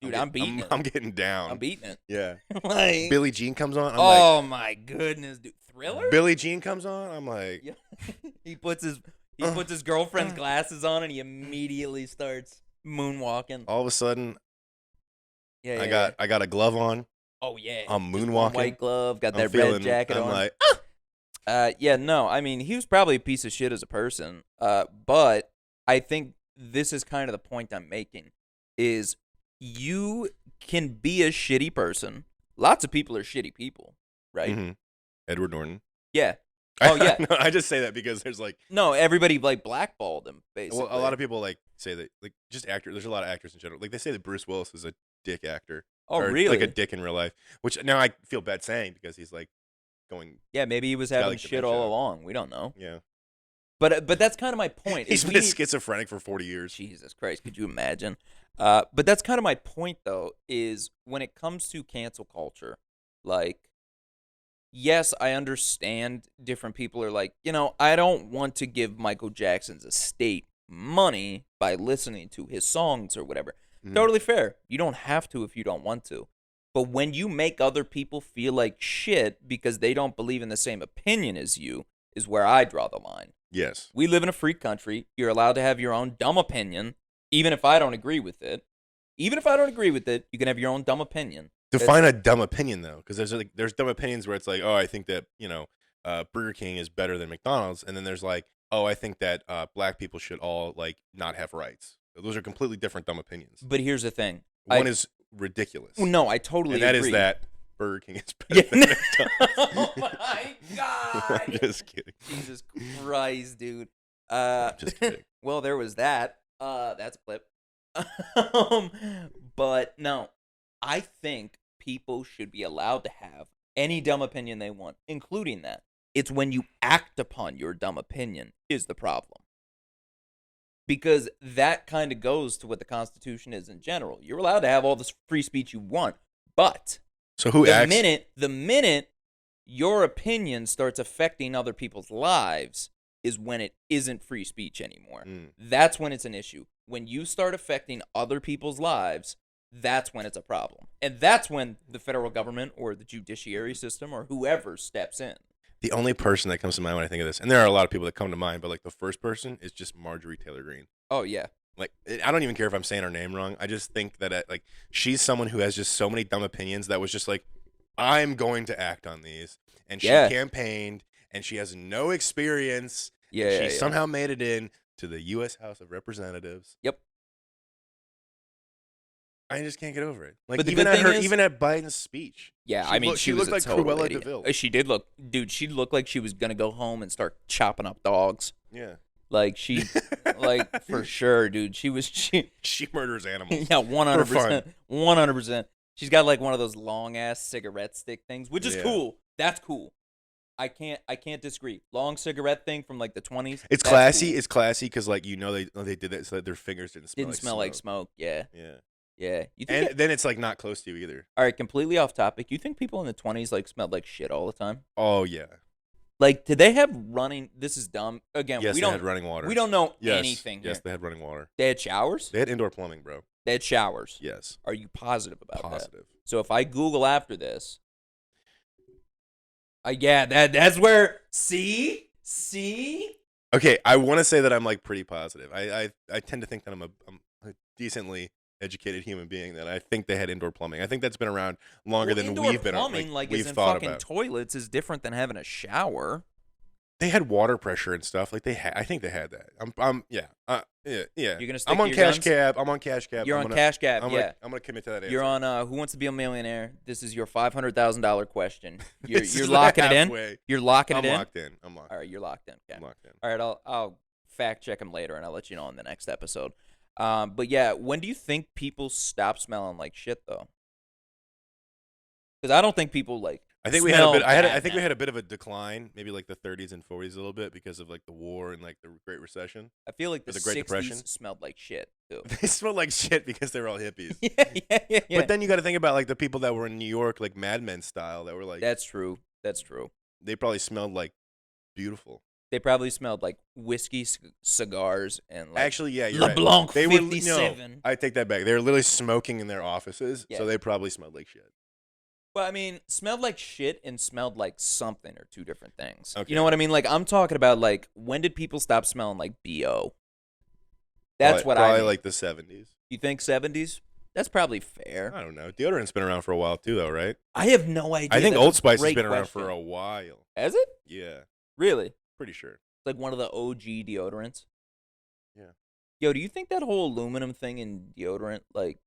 Dude, I'm beating it. I'm getting down. I'm beating it. Yeah. Like, Billie Jean comes on. I'm oh my goodness, dude! Thriller. like, Billie Jean comes on. I'm like, Yeah. he puts his girlfriend's glasses on and he immediately starts moonwalking. all of a sudden, Yeah. I got a glove on. Oh yeah. I'm Just one moonwalking. white glove, got I'm that feeling, red jacket I'm on. like, Yeah, no, I mean he was probably a piece of shit as a person. But I think this is kind of the point I'm making is you can be a shitty person. Lots of people are shitty people, right? mhm. Edward Norton. Yeah. Oh yeah. No, I just say that because there's like, No, everybody like blackballed him basically. well, a lot of people like say that like just actors. There's a lot of actors in general. Like they say that Bruce Willis is a dick actor. Oh or, really? Like a dick in real life. Which now I feel bad saying because he's like going. Yeah, maybe he was got, having like, shit dementia. all along. We don't know. Yeah. But that's kind of my point. He's is we been need- schizophrenic for 40 years. Jesus Christ, could you imagine? But that's kind of my point, though, is when it comes to cancel culture, like, yes, I understand different people are like, I don't want to give Michael Jackson's estate money by listening to his songs or whatever. Mhm. Totally fair. You don't have to if you don't want to. But when you make other people feel like shit because they don't believe in the same opinion as you, is where I draw the line. Yes. We live in a free country. You're allowed to have your own dumb opinion, even if I don't agree with it. Even if I don't agree with it, you can have your own dumb opinion. Define a dumb opinion though, because there's dumb opinions where it's like, oh, I think that Burger King is better than McDonald's, and then there's like, oh, I think that black people should all like not have rights. Those are completely different dumb opinions. But here's the thing. One is ridiculous. Well, no, I totally and that agree. is that Burger King is better than McDonald's. Oh my God. I'm just kidding. Jesus Christ, dude. Just kidding. Well, there was that. That's a clip. But no, I think people should be allowed to have any dumb opinion they want, including that. It's when you act upon your dumb opinion is the problem. Because that kind of goes to what the Constitution is in general. You're allowed to have all this free speech you want, but So who acts? the minute your opinion starts affecting other people's lives is when it isn't free speech anymore. That's when it's an issue. When you start affecting other people's lives, that's when it's a problem. And that's when the federal government or the judiciary system or whoever steps in. The only person that comes to mind when I think of this, and there are a lot of people that come to mind, but like the first person is just Marjorie Taylor Greene. Oh, yeah. Like, I don't even care if I'm saying her name wrong. I just think that like she's someone who has just so many dumb opinions that was just like, I'm going to act on these. And she campaigned, and she has no experience. Yeah, She somehow made it in to the U.S. House of Representatives. Yep. I just can't get over it. Like But the even good at thing her, is- even at Biden's speech. Yeah, I mean, she was looked a like total Cruella idiot. DeVille. She did look, dude. She looked like she was gonna go home and start chopping up dogs. Yeah. Like she, like for sure, dude. She murders animals. Yeah, For fun. 100%. She's got like one of those long ass cigarette stick things, which is Yeah. cool. That's cool. I can't disagree. Long cigarette thing from like the 20s. It's that's classy. cool. It's classy because like they did that so that their fingers didn't smell like smoke. Yeah, Yeah. yeah. You think? And then it's like not close to you either. All right, completely off topic. You think people in the 20s like smelled like shit all the time? Oh yeah. Like, did they have running? This is dumb. Again, Yes, we they don't had running water. we don't know Yes. anything Yes, here. they had running water. They had showers. They had indoor plumbing, bro. They had showers. Yes. Are you positive about that? Positive. So if I Google after this, yeah, that's where. See. Okay, I want to say that I'm like pretty positive. I tend to think that I'm a decently educated human being. That I think they had indoor plumbing. I think that's been around longer than indoor we've been. plumbing, like we've is in thought fucking about. toilets, is different than having a shower. They had water pressure and stuff. Like I think they had that. Yeah. Yeah. You're gonna stick I'm on to your cash guns? cab. I'm on cash cab. You're I'm on gonna- Cash Gap. I'm Yeah. gonna commit to that. You're answer. on Who Wants to Be a Millionaire? This is your $500,000 question. You're This is locking it in. halfway. You're locking I'm it in. locked in. I'm locked. All right, you're locked in. Okay. I'm locked in. All right, I'll fact check him later, and I'll let you know in the next episode. But yeah, when do you think people stop smelling like shit though? Because I don't think people like. I think we had a bit. smell I think we bad had a bit of a decline, maybe like the 30s and 40s a little bit because of like the war and like the Great Recession. I feel like the the Great 60s Depression. smelled like shit too. They smelled like shit because they were all hippies. yeah. But then you got to think about like the people that were in New York, like Mad Men style, that were like That's true. they probably smelled like beautiful. They probably smelled like whiskey, cigars, and like Actually, yeah, you're LeBlanc right. They 57. I take that back. They were literally smoking in their offices, Yeah. so they probably smelled like shit. Well, I mean, smelled like shit and smelled like something are two different things. Okay. You know what I mean? Like, I'm talking about, like, when did people stop smelling like BO? That's what I probably mean. like the 70s. You think 70s? That's probably fair. I don't know. Deodorant's been around for a while too, though, right? I have no idea. I think That's a Old Spice has great been around question. for a while. Has it? Yeah, Really? pretty sure. Like one of the OG deodorants? Yeah. Yo, do you think that whole aluminum thing in deodorant, like,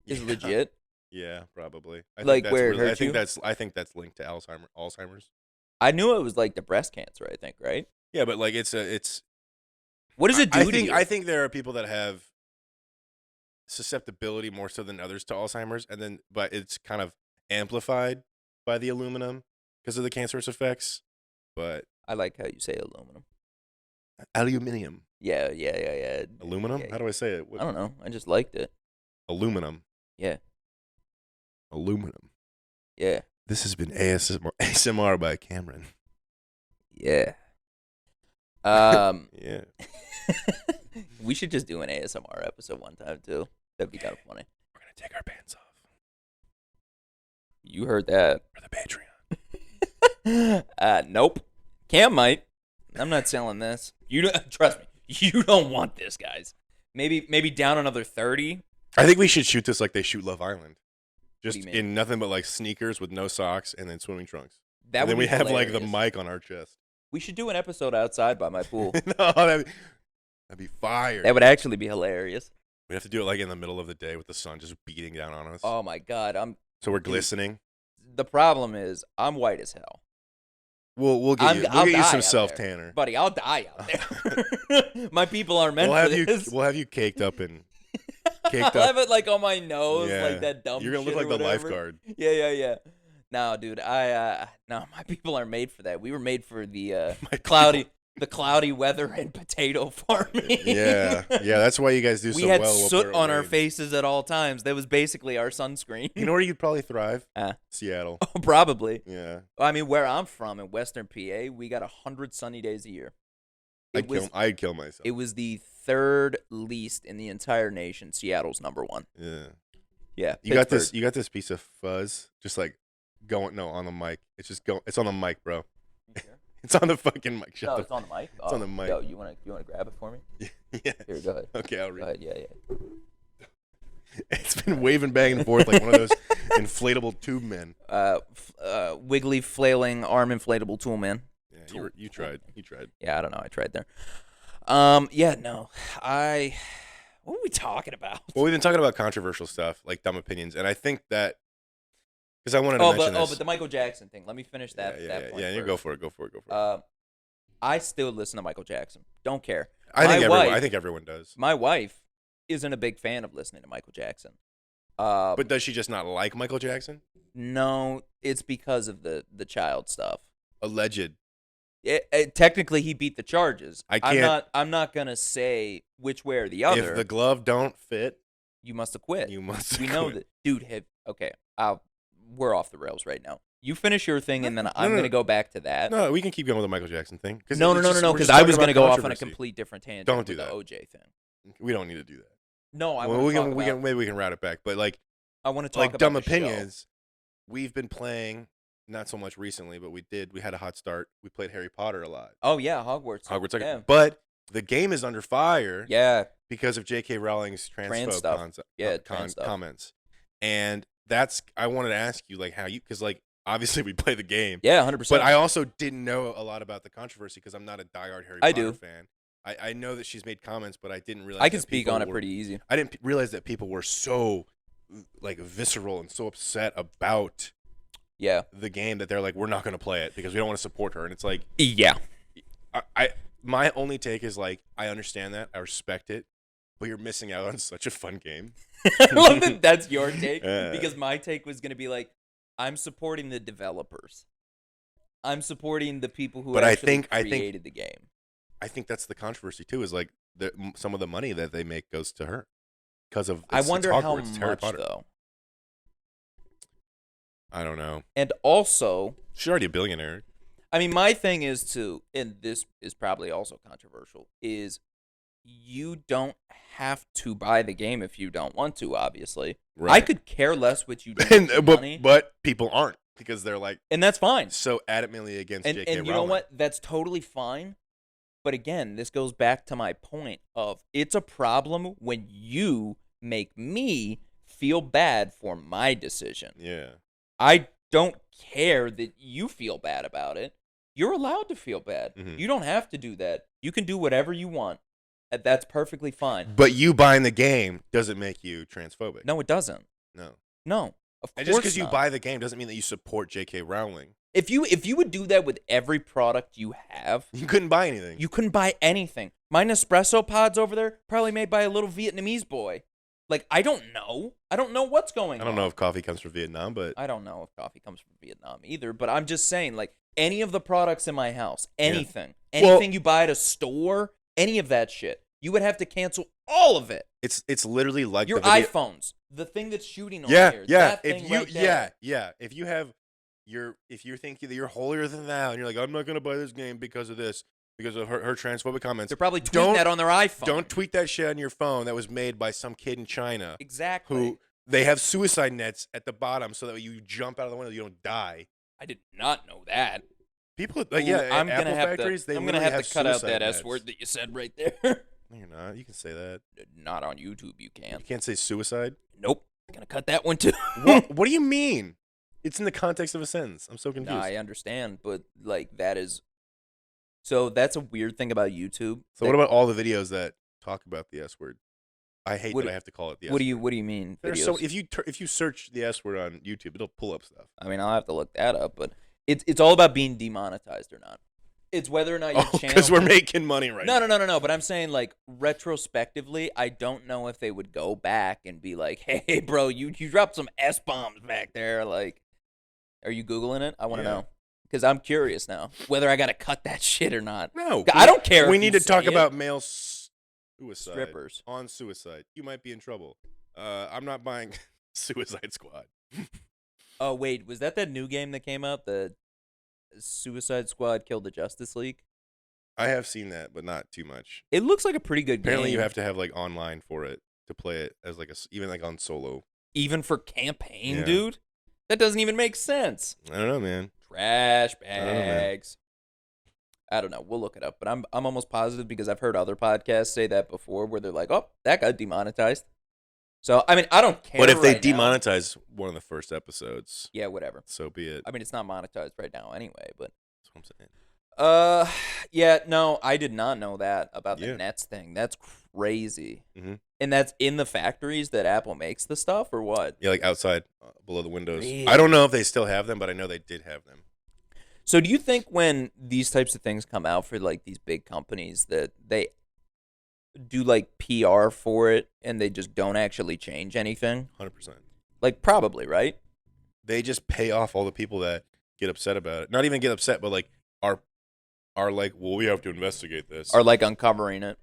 is Yeah. legit? Yeah, probably. I Like think that's where it really- hurt you? I think that's linked to Alzheimer's. I knew it was like the breast cancer, I think, right? Yeah, but like it's What does it do I to think you? I think there are people that have susceptibility more so than others to Alzheimer's, but it's kind of amplified by the aluminum because of the cancerous effects. But I like how you say aluminum. aluminium, Yeah. aluminum. Yeah, How do I say it? I don't know. I just liked it. Aluminum. Yeah. Aluminum. Yeah. This has been ASMR by Cameron. Yeah. Yeah. We should just do an ASMR episode one time too. That'd be kind of funny. We're gonna take our pants off You heard that? for the Patreon. Nope. Cam might. I'm not selling this. You don't, trust me. You don't want this, guys. Maybe down another 30. I think we should shoot this like they shoot Love Island. do Just you mean? in nothing but like sneakers with no socks and then swimming trunks. That And then would we be have like the hilarious. mic on our chest. We should do an episode outside by my pool. No, that'd be fire. That would actually be hilarious. We'd have to do it like in the middle of the day with the sun just beating down on us. Oh my god. So we're glistening. The problem is I'm white as hell. We'll get you. I'll We'll get you die some out self there. tanner. Buddy, I'll die out there. My people aren't meant We'll for have you. this. We'll have you caked up and caked I'll up. have it like on my nose, Yeah. like that dumb You're gonna look shit like or the whatever. lifeguard. Yeah. No, dude, no, my people are made for that. We were made for the My cloudy weather and potato farming. Yeah. That's why you guys do We so had well. up soot there on our Wayne. faces at all times. That was basically our sunscreen. You know where you'd probably thrive? Uh. Seattle. Probably. Yeah. I mean, where I'm from in Western PA, we got 100 sunny days a year. I'd kill myself. It was the third least in the entire nation. Seattle's number one. Yeah. Yeah. You got Pittsburgh. this. You got this piece of fuzz, just like going. No, on the mic. It's just going. It's on the mic, bro. It's on the fucking mic. Shut No, the. it's on the mic. It's on the mic. Yo, you wanna grab it for me? Yeah. Here, go ahead. Okay, I'll Go read. ahead. Yeah. It's been waving back and forth like one of those inflatable tube men. Wiggly, flailing arm inflatable tool man. Yeah, you tried. You tried. Yeah, I don't know. I tried there. Yeah, no. What are we talking about? Well, we've been talking about controversial stuff, like dumb opinions, and I think that because I wanted to mention this. But the Michael Jackson thing. Let me finish that. Yeah, that point you first. go for it. Go for it. I still listen to Michael Jackson. Don't care. I think everyone does. My wife isn't a big fan of listening to Michael Jackson. But does she just not like Michael Jackson? No, it's because of the child stuff. Alleged. Technically, he beat the charges. I can't. I'm not gonna say which way or the other. If the glove don't fit, you must have quit. You must. We know that, dude. Okay. We're off the rails right now. You finish your thing, and then I'm gonna go back to that. No, we can keep going with the Michael Jackson thing. No. Because I was gonna go off on a complete different tangent. Don't do with that. the OJ thing. We don't need to do that. No, maybe we can route it back. But like, I want to talk like about dumb the opinions. We've been playing. Not so much recently, but we had a hot start. We played Harry Potter a lot. Oh yeah, Hogwarts. Yeah. But the game is under fire. Yeah. Because of J.K. Rowling's trans stuff. Comments. And I wanted to ask you like how you, because like obviously we play the game. Yeah, 100%. But I also didn't know a lot about the controversy because I'm not a diehard Harry Potter fan. I know that she's made comments, but I didn't realize. I can speak on it pretty easy. I didn't realize that people were so like visceral and so upset about the game that they're like, we're not going to play it because we don't want to support her. And it's like, my only take is like, I understand that, I respect it, but you're missing out on such a fun game. I love that that's your take because my take was going to be like, I'm supporting the developers. I'm supporting the people who created the game. I think that's the controversy too. Is like some of the money that they make goes to her because of. I wonder how Harry much Potter. though. I don't know. And also, she's already a billionaire. I mean, my thing is and this is probably also controversial, is you don't have to buy the game if you don't want to, obviously. Right. I could care less what you do with money. But people aren't because they're like... And that's fine. So adamantly against J.K. Rowling. And you know what? That's totally fine. But again, this goes back to my point of it's a problem when you make me feel bad for my decision. Yeah. I don't care that you feel bad about it. You're allowed to feel bad. Mm-hmm. You don't have to do that. You can do whatever you want. That's perfectly fine. But you buying the game doesn't make you transphobic. No, it doesn't. No. No. Of and course just because you not. buy the game doesn't mean that you support J.K. Rowling. If you would do that with every product you have, you couldn't buy anything. You couldn't buy anything. My Nespresso pods over there probably made by a little Vietnamese boy. Like, I don't know. I don't know what's going on. I don't know if coffee comes from Vietnam, but... I don't know if coffee comes from Vietnam either, but I'm just saying, like, any of the products in my house, anything you buy at a store, any of that shit, you would have to cancel all of it. It's literally like your iPhones, the thing that's shooting on here. That thing right there. If you have if you're thinking that you're holier than thou, and you're like, I'm not gonna buy this game because of this. Because of her transphobic comments. They're probably tweeting that on their iPhone. Don't tweet that shit on your phone that was made by some kid in China. Exactly. Who they have suicide nets at the bottom so that when you jump out of the window, you don't die. I did not know that. People, I'm gonna have to cut out that nets. S word that you said right there. No, you're not. You can say that. Not on YouTube. You can't. You can't say suicide. Nope. I'm gonna cut that one too. What do you mean? It's in the context of a sentence. I'm so confused. No, I understand, but like that is. So that's a weird thing about YouTube. So what about all the videos that talk about the S word? I hate that I have to call it the S word. What do you mean? So if you search the S word on YouTube, it'll pull up stuff. I mean, I'll have to look that up, but it's all about being demonetized or not. It's whether or not your channel. Because we're making money right now. No. But I'm saying like retrospectively, I don't know if they would go back and be like, "Hey, bro, you dropped some S bombs back there." Like, are you Googling it? I want to know. Because I'm curious now whether I got to cut that shit or not. No. I don't care. We need to talk about male suicide. Strippers. On suicide. You might be in trouble. I'm not buying Suicide Squad. Oh, wait. Was that new game that came out? The Suicide Squad Killed the Justice League? I have seen that, but not too much. It looks like a pretty good game. Apparently you have to have like online for it to play it as like even like on solo. Even for campaign, dude? That doesn't even make sense. I don't know, man. Trash bags. I don't know. We'll look it up, but I'm almost positive because I've heard other podcasts say that before, where they're like, "Oh, that got demonetized." So I mean, I don't care. But if they now. demonetize one of the first episodes, yeah, whatever. So be it. I mean, it's not monetized right now anyway, but that's what I'm saying. Yeah, no, I did not know that about the Nets thing. That's crazy. Mm-hmm. And that's in the factories that Apple makes the stuff, or what? Yeah, like outside below the windows. Really? I don't know if they still have them, but I know they did have them. So do you think when these types of things come out for like these big companies that they do like PR for it and they just don't actually change anything? 100%. Like probably, right? They just pay off all the people that get upset about it. Not even get upset, but like are like, well, we have to investigate this. Or like uncovering it.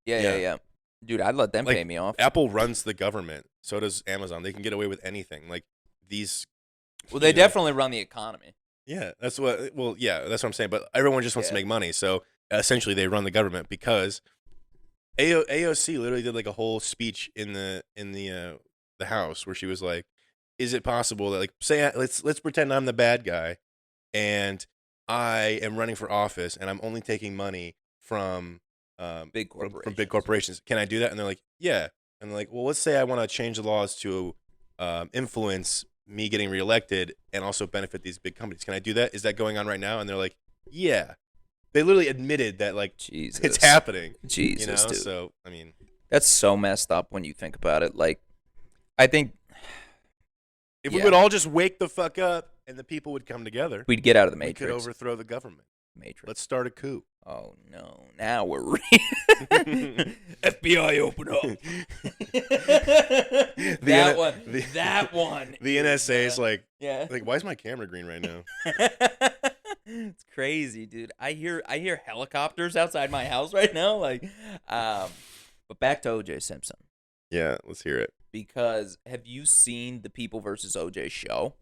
Yeah, Yeah. yeah, yeah. Dude, I'd let them Like, pay me off. Apple runs the government. So does Amazon. They can get away with anything. Like these. Well, they you know, definitely run the economy. Yeah, that's what. Well, yeah, that's what I'm saying. But everyone just wants to Yeah. make money. So essentially, they run the government because AOC literally did like a whole speech in the House where she was like, "Is it possible that like say let's pretend I'm the bad guy, and I am running for office, and I'm only taking money from Big from corporations. big corporations. Can I do that?" And they're like, "Yeah." And they're like, "Well, let's say I want to change the laws to influence me getting reelected and also benefit these big companies. Can I do that? Is that going on right now?" And they're like, "Yeah." They literally admitted that like Jesus. it's happening. Jesus, You know, dude. so I mean, That's so messed up when you think about it. Like, I think if Yeah. we would all just wake the fuck up and the people would come together, we'd get out of the we could Matrix. overthrow the government. Matrix. Let's start a coup. Oh, no. Now we're FBI, open up. that one. That one. The NSA is like, Yeah. why is my camera green right now? It's crazy, dude. I hear helicopters outside my house right now. But back to OJ Simpson. Yeah, let's hear it. Because have you seen the People versus OJ show?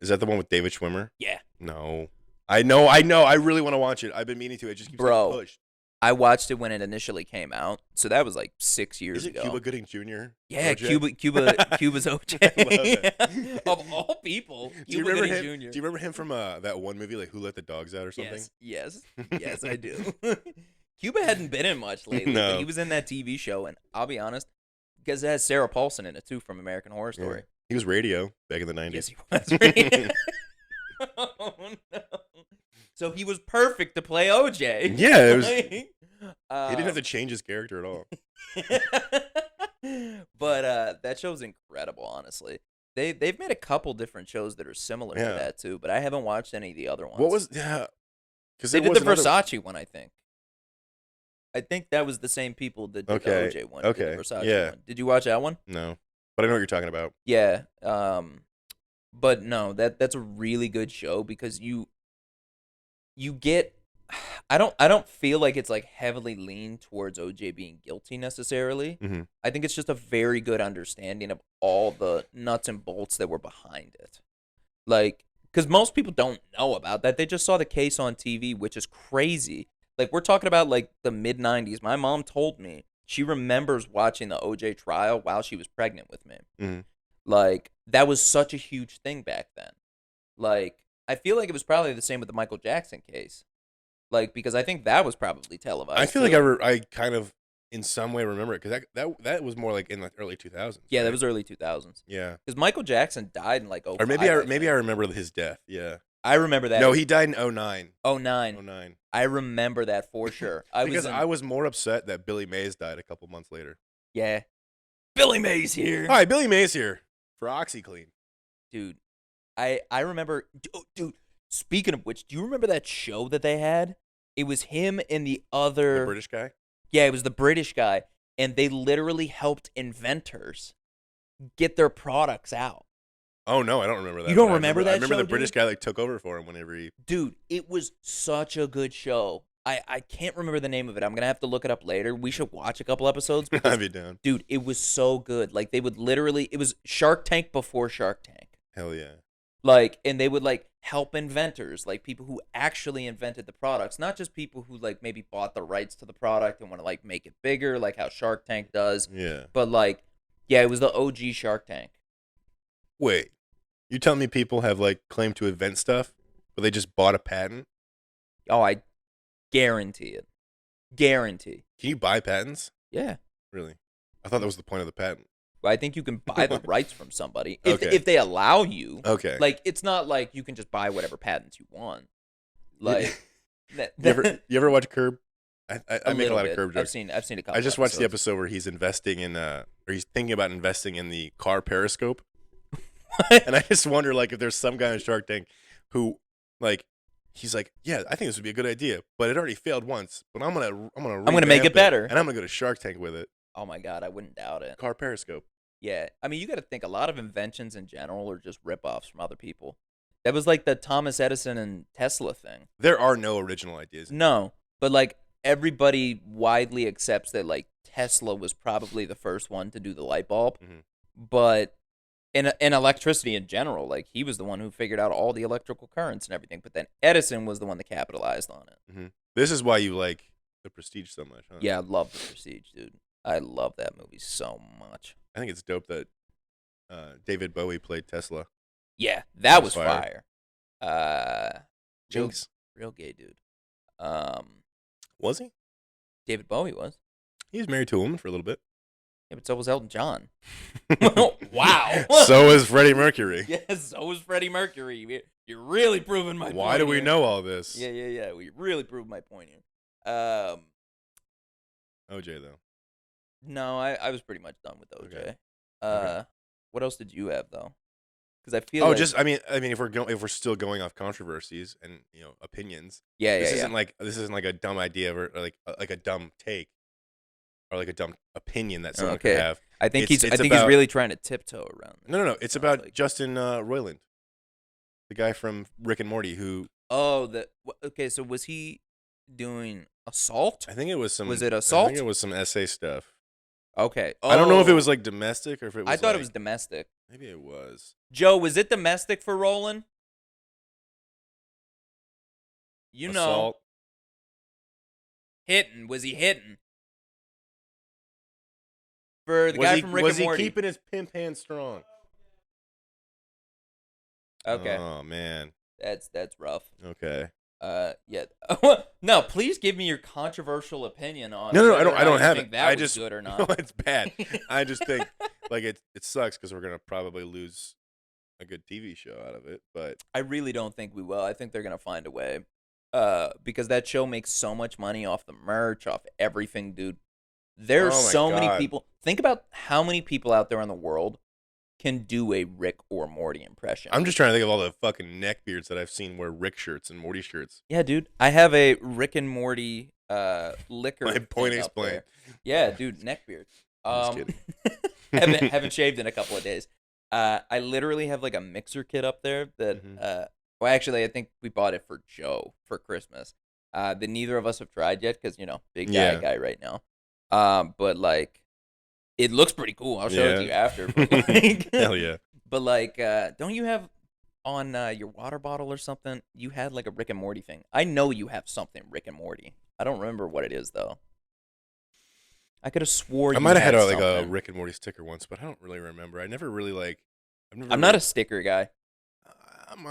Is that the one with David Schwimmer? Yeah. No. I know. I really want to watch it. I've been meaning to. It just keeps getting pushed. I watched it when it initially came out, so that was like 6 years Is it ago. Cuba Gooding Jr.? Yeah, OJ? Cuba's OJ. I love Of all people, Do you Cuba remember Gooding him? Jr. Do you remember him from that one movie, like Who Let the Dogs Out or something? Yes, I do. Cuba hadn't been in much lately, No. but he was in that TV show, and I'll be honest, because it has Sarah Paulson in it too from American Horror Yeah. Story. He was Radio back in the 90s. Yes, he was. Right? Oh no! So he was perfect to play OJ. Yeah, it was- Like, He didn't have to change his character at all. But that show's incredible, honestly. They've made a couple different shows that are similar to Yeah. that too, but I haven't watched any of the other ones. What was Because they did the Versace one, I think. I think that was the same people that did Okay, the OJ one. okay, Did the Versace yeah. one. Did you watch that one? No, but I know what you're talking about. Yeah. But no, that's a really good show because you get. I don't feel like it's like heavily leaned towards OJ being guilty necessarily. Mhm. I think it's just a very good understanding of all the nuts and bolts that were behind it. Like, because most people don't know about that. They just saw the case on TV, which is crazy. Like, we're talking about like the mid 90s. My mom told me she remembers watching the OJ trial while she was pregnant with me. Mhm. Like, that was such a huge thing back then. Like, I feel like it was probably the same with the Michael Jackson case. Like, because I think that was probably televised. I feel too. like I kind of in some way remember it because that was more like in the early 2000s. Yeah, that right? was early 2000s. Yeah. Because Michael Jackson died in like 05. Or maybe I think. remember his death. Yeah. I remember that. No, he died in 09. 09. 09. I remember that for sure. I was more upset that Billy Mays died a couple months later. Yeah. Billy Mays here. Hi, Billy Mays here for OxyClean. Dude, I remember. Dude, speaking of which, do you remember that show that they had? It was him and the other. The British guy? Yeah, it was the British guy. And they literally helped inventors get their products out. Oh no, I don't remember that. You don't but remember that I remember show, the British dude? guy like took over for him whenever he. Dude, it was such a good show. I can't remember the name of it. I'm going to have to look it up later. We should watch a couple episodes. Because, I'd be down. dude, it was so good. Like, they would literally, it was Shark Tank before Shark Tank. Hell yeah. Like, and they would, like, help inventors, like, people who actually invented the products, not just people who, like, maybe bought the rights to the product and want to, like, make it bigger, like how Shark Tank does. Yeah. But, like, yeah, it was the OG Shark Tank. Wait, you telling me people have like claimed to invent stuff, but they just bought a patent? Oh, I guarantee it. Guarantee. Can you buy patents? Yeah. Really? I thought that was the point of the patent. I think you can buy the rights from somebody if, Okay. if they allow you. Okay. Like, it's not like you can just buy whatever patents you want. Like, you ever watch Curb? I make a lot of curb jokes. I've seen a couple. I just watched the episodes. episode where he's investing in or he's thinking about investing in the car Periscope, and I just wonder like if there's some guy on Shark Tank who like he's like, yeah, I think this would be a good idea, but it already failed once, but I'm gonna make it better, and I'm gonna go to Shark Tank with it. Oh my god, I wouldn't doubt it. Car Periscope. Yeah, I mean, you got to think a lot of inventions in general are just rip-offs from other people. That was like the Thomas Edison and Tesla thing. There are no original ideas. No, but like everybody widely accepts that like Tesla was probably the first one to do the light bulb, but in electricity in general, like he was the one who figured out all the electrical currents and everything. But then Edison was the one that capitalized on it. This is why you like The Prestige so much, huh? Yeah, I love The Prestige, dude. I love that movie so much. I think it's dope that David Bowie played Tesla. Yeah, that was fire. Jinx. Real gay dude. Was he? David Bowie was. He was married to a woman for a little bit. Yeah, but so was Elton John. Wow. So was Freddie Mercury. Yes, so was Freddie Mercury. You're really proving my point. Why do we here. know all this? Yeah. We really proved my point here. OJ though. No, I was pretty much done with OJ. Okay. What else did you have though? Because I feel like... I mean, if we're still going off controversies and opinions, this isn't like a dumb idea or like a dumb take or like a dumb opinion that someone could have. I think he's really trying to tiptoe around this. No. It's about like, Justin Roiland, the guy from Rick and Morty who. Oh, okay. So was he doing assault? I think it was some. Was it assault? I think it was some essay stuff. Okay. I don't know if it was like domestic or if it was. I thought it was domestic. Maybe it was. Joe, was it domestic for Roland? You Assault. know. Hitting. Was he hitting? For the guy from Rick and Morty. Was he keeping his pimp hand strong? Okay. Oh man. That's rough. Okay. Yeah. No, please give me your controversial opinion on. No, I don't have it. That was good or not? No, it's bad. I just think like it sucks because we're gonna probably lose a good TV show out of it. But I really don't think we will. I think they're gonna find a way. Because that show makes so much money off the merch, off everything, dude. There's so many people. Think about how many people out there in the world can do a Rick or Morty impression. I'm just trying to think of all the fucking neckbeards that I've seen wear Rick shirts and Morty shirts. Yeah, dude. I have a Rick and Morty liquor. My point explained. Yeah, dude, neckbeard. I'm just kidding. haven't shaved in a couple of days. I literally have like a mixer kit up there that well, actually, I think we bought it for Joe for Christmas. That neither of us have tried yet because big guy right now. But like, it looks pretty cool. I'll show it to you after. But like, Hell yeah. But like, don't you have on your water bottle or something? You had like a Rick and Morty thing. I know you have something Rick and Morty. I don't remember what it is though. I could have swore I might have had like something. a Rick and Morty sticker once, but I don't really remember. I never really like. I'm not a sticker guy. I'm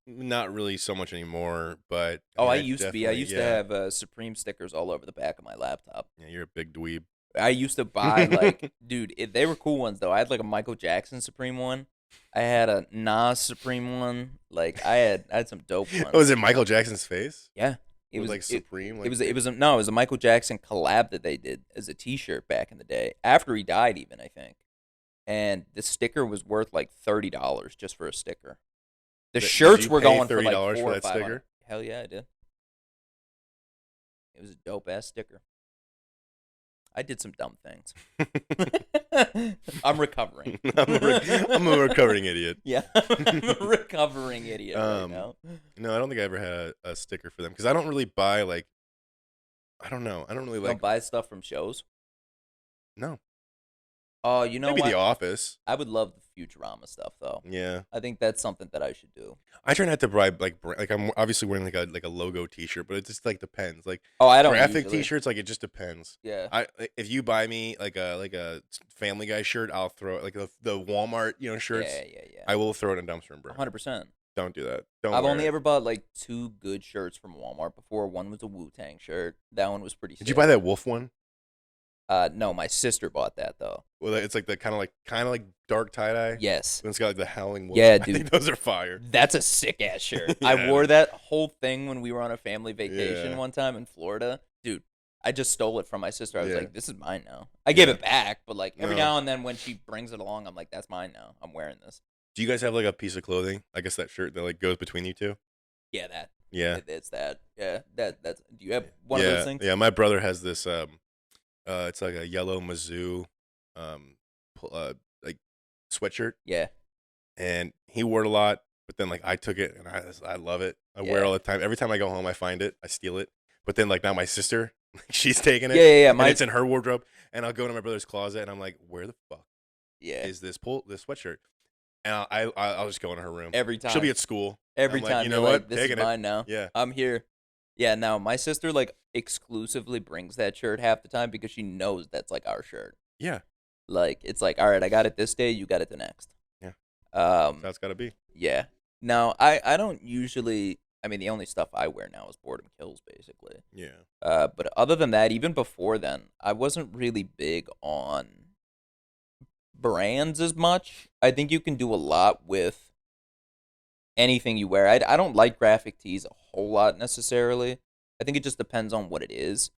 not really so much anymore, but I used to be. I used to have Supreme stickers all over the back of my laptop. Yeah, you're a big dweeb. I used to buy like, dude, they were cool ones though. I had like a Michael Jackson Supreme one. I had a Nas Supreme one. Like I had some dope ones. Oh, was it Michael Jackson's face? Yeah, it was like Supreme. It was a Michael Jackson collab that they did as a T-shirt back in the day. After he died, even I think. And the sticker was worth like $30 just for a sticker. The shirts were going for like $400 for that sticker. Hell yeah, I did. It was a dope ass sticker. I did some dumb things. I'm recovering. I'm a recovering idiot. Yeah, I'm a recovering idiot right now. No, I don't think I ever had a sticker for them because I don't really buy like. I don't know. I don't really don't buy stuff from shows. No. Oh, you know maybe what? The Office. I would love the Futurama stuff though. Yeah. I think that's something that I should do. I try not to buy like I'm obviously wearing like a logo T-shirt, but it just like depends. Like I don't graphic usually. T-shirts, like it just depends. Yeah. If you buy me like a Family Guy shirt, I'll throw it like the Walmart shirts. Yeah. I will throw it in a dumpster and burn. 100%. Don't do that. I've only ever bought like 2 good shirts from Walmart before. One was a Wu-Tang shirt. That one was pretty sick. Did you buy that wolf one? No, my sister bought that though. Well, it's like the kind of like dark tie-dye. Yes. And it's got like the howling wolf. Yeah, dude. I think those are fire. That's a sick ass shirt. Yeah. I wore that whole thing when we were on a family vacation Yeah. one time in Florida. Dude, I just stole it from my sister. I was Yeah. like, this is mine now. I gave Yeah. it back, but like every No. now and then when she brings it along, I'm like, that's mine now. I'm wearing this. Do you guys have like a piece of clothing? I guess that shirt that like goes between you two. Yeah, that. Yeah. It's that. Yeah, that's. Do you have one yeah. of those things? Yeah. My brother has this. It's like a yellow Mizzou, like sweatshirt, Yeah. and he wore it a lot. But then like I took it and I love it. I wear it all the time. Every time I go home, I find it. I steal it. But then like now my sister, she's taking it. Yeah. And it's in her wardrobe. And I'll go to my brother's closet and I'm like, where the fuck is this sweatshirt? And I'll just go in her room. Every time. She'll be at school. Every I'm time. like, you know you're what? Like, this Taking is mine now. Yeah. I'm here. Yeah, now my sister like exclusively brings that shirt half the time because she knows that's like our shirt. Yeah. Like it's like, all right, I got it this day, you got it the next. Yeah. That's how it's gotta be. Yeah. Now I don't usually. I mean, the only stuff I wear now is Boredom Kills, basically. Yeah. But other than that, even before then, I wasn't really big on brands as much. I think you can do a lot with anything you wear. I don't like graphic tees a whole lot necessarily. I think it just depends on what it is.